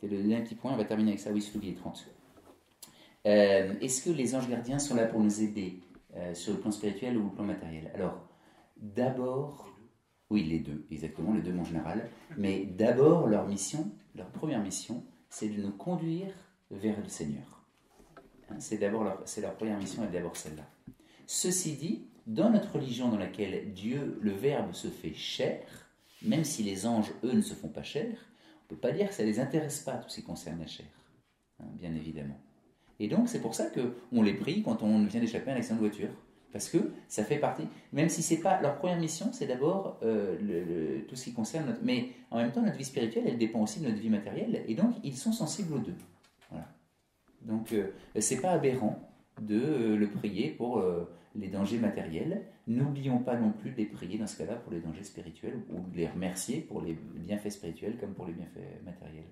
C'était le dernier petit point, on va terminer avec ça, oui, Soulier 30. Est-ce que les anges gardiens sont là pour nous aider sur le plan spirituel ou le plan matériel? Alors, d'abord, oui, les deux, exactement, les deux en général, mais d'abord leur première mission, c'est de nous conduire vers le Seigneur. Hein, c'est leur première mission, et d'abord celle-là. Ceci dit, dans notre religion dans laquelle Dieu, le Verbe, se fait chair, même si les anges, eux, ne se font pas chair, on ne peut pas dire que ça ne les intéresse pas, tout ce qui concerne la chair, hein, bien évidemment. Et donc, c'est pour ça qu'on les prie quand on vient d'échapper à un accident de voiture, parce que ça fait partie, même si ce n'est pas leur première mission, c'est d'abord tout ce qui concerne notre... Mais en même temps, notre vie spirituelle, elle dépend aussi de notre vie matérielle, et donc, ils sont sensibles aux deux. Voilà. Donc, ce n'est pas aberrant de le prier pour... les dangers matériels. N'oublions pas non plus de les prier dans ce cas-là pour les dangers spirituels ou de les remercier pour les bienfaits spirituels comme pour les bienfaits matériels.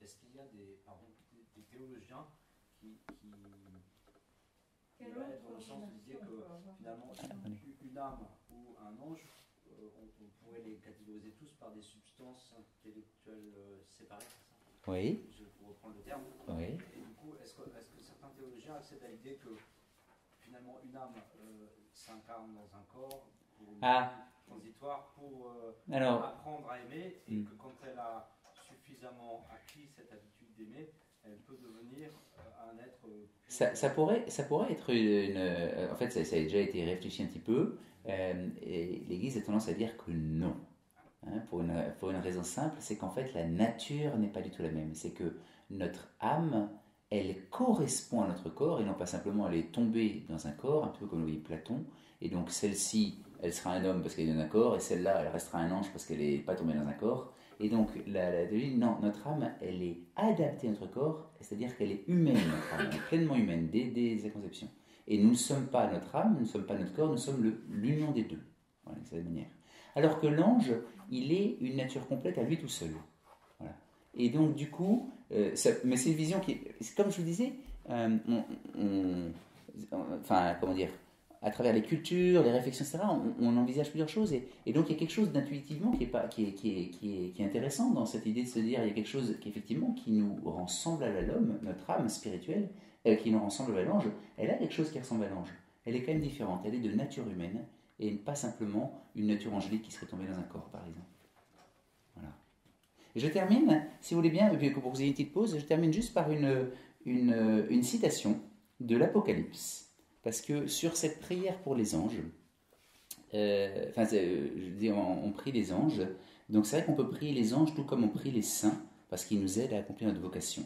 Est-ce qu'il y a des théologiens qui dans le sens où disait que finalement une âme ou un ange, on pourrait les catégoriser tous par des substances intellectuelles séparées, c'est ça? Oui. Je pour reprendre le terme. Oui. Et du coup, est-ce que certains théologiens accèdent à l'idée que finalement une âme s'incarne dans un corps pour une transitoire pour apprendre à aimer, et que quand elle a suffisamment acquis cette habitude d'aimer, elle peut devenir un être... Ça pourrait être en fait, ça a déjà été réfléchi un petit peu, et l'Église a tendance à dire que non. Hein, pour une raison simple, c'est qu'en fait, la nature n'est pas du tout la même. C'est que notre âme, elle correspond à notre corps, et non pas simplement elle est tombée dans un corps, un peu comme le voyait Platon, et donc celle-ci, elle sera un homme parce qu'elle est dans un corps, et celle-là, elle restera un ange parce qu'elle n'est pas tombée dans un corps. Et donc, non, notre âme, elle est adaptée à notre corps, c'est-à-dire qu'elle est humaine, notre âme, elle est pleinement humaine, dès sa conception. Et nous ne sommes pas notre âme, nous ne sommes pas notre corps, nous sommes l'union des deux, voilà, de cette manière. Alors que l'ange, il est une nature complète à lui tout seul. Voilà. Et donc, du coup, mais c'est une vision qui est, comme je vous disais, comment dire, à travers les cultures, les réflexions, etc., on envisage plusieurs choses. Et donc, il y a quelque chose d'intuitivement qui est intéressant dans cette idée de se dire, il y a quelque chose effectivement qui nous rend semblable à l'homme, notre âme spirituelle, qui nous rend semblable à l'ange. Elle a quelque chose qui ressemble à l'ange. Elle est quand même différente. Elle est de nature humaine et pas simplement une nature angélique qui serait tombée dans un corps, par exemple. Voilà. Et je termine, si vous voulez bien, pour que vous ayez une petite pause, je termine juste par une citation de l'Apocalypse. Parce que sur cette prière pour les anges, on prie les anges, donc c'est vrai qu'on peut prier les anges tout comme on prie les saints, parce qu'ils nous aident à accomplir notre vocation.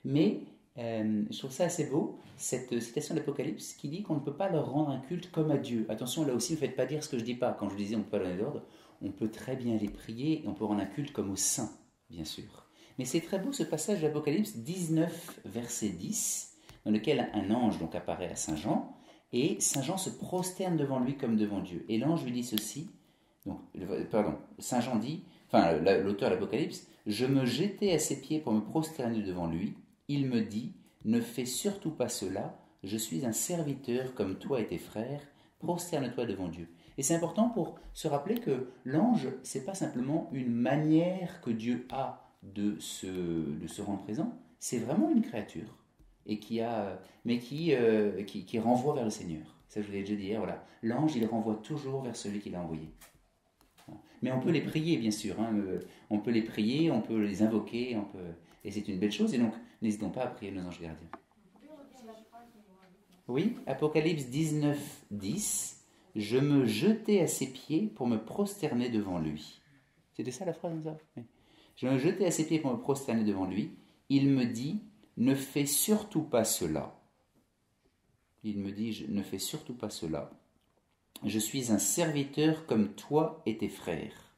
Mais je trouve ça assez beau, cette citation de l'Apocalypse, qui dit qu'on ne peut pas leur rendre un culte comme à Dieu. Attention, là aussi, ne faites pas dire ce que je dis pas. Quand je disais on ne peut pas donner d'ordre, on peut très bien les prier et on peut rendre un culte comme aux saints, bien sûr. Mais c'est très beau ce passage de l'Apocalypse 19, verset 10, dans lequel un ange donc apparaît à Saint Jean, et Saint Jean se prosterne devant lui comme devant Dieu. Et l'ange lui dit ceci, Saint Jean dit, l'auteur de l'Apocalypse, « Je me jetai à ses pieds pour me prosterner devant lui. Il me dit, ne fais surtout pas cela, je suis un serviteur comme toi et tes frères, prosterne-toi devant Dieu. » Et c'est important pour se rappeler que l'ange, c'est pas simplement une manière que Dieu a de se rendre présent, c'est vraiment une créature. Et qui renvoie vers le Seigneur. Ça, je vous l'ai déjà dit hier, voilà. L'ange, il renvoie toujours vers celui qui l'a envoyé. Mais on peut les prier, bien sûr. On peut les prier, on peut les invoquer, et c'est une belle chose. Et donc, n'hésitons pas à prier nos anges gardiens. Oui, Apocalypse 19, 10. « Je me jetai à ses pieds pour me prosterner devant lui. » C'était ça la phrase, ça ? Oui. « Je me jetai à ses pieds pour me prosterner devant lui. Il me dit, ne fais surtout pas cela. » Il me dit, ne fais surtout pas cela. Je suis un serviteur comme toi et tes frères.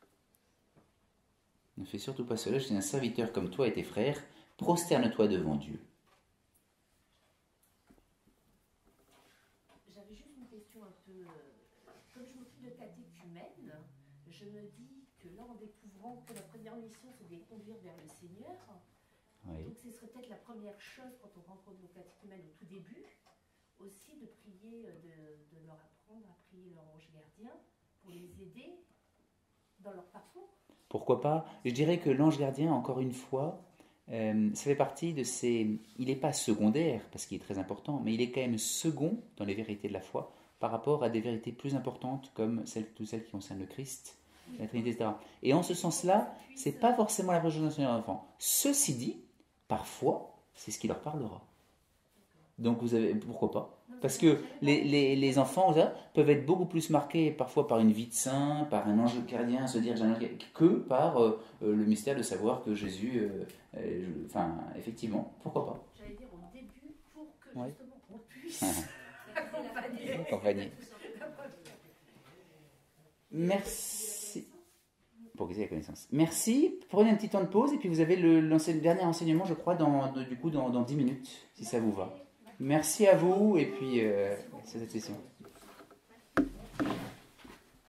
Ne fais surtout pas cela, je suis un serviteur comme toi et tes frères. Prosterne-toi devant Dieu. J'avais juste une question un peu... Comme je m'occupe de catéchumène, je me dis que là, en découvrant que la première mission, c'est de les conduire vers le Seigneur, oui. Donc ce serait peut-être la première chose quand on rencontre nos catéchumènes au tout début, aussi de prier, de leur apprendre à prier leur ange gardien pour les aider dans leur parcours. Pourquoi pas ? Je dirais que l'ange gardien, encore une fois, ça fait partie de ces... Il n'est pas secondaire, parce qu'il est très important, mais il est quand même second dans les vérités de la foi, par rapport à des vérités plus importantes, comme toutes celles qui concernent le Christ, la Trinité, etc. Et en ce sens-là, ce n'est pas forcément la présentation d'un Seigneur d'enfant. Ceci dit, parfois, c'est ce qui leur parlera. Donc, pourquoi pas ? Parce que les enfants peuvent être beaucoup plus marqués parfois par une vie de saint, par un ange gardien, se dire que par le mystère de savoir que Jésus... effectivement, pourquoi pas ? J'allais dire au début, pour que justement on puisse accompagner. Merci. Pour qu'ils aient la connaissance. Merci. Prenez un petit temps de pause et puis vous avez le dernier enseignement, je crois, dans 10 minutes, si ça vous va. Merci à vous et puis cette session.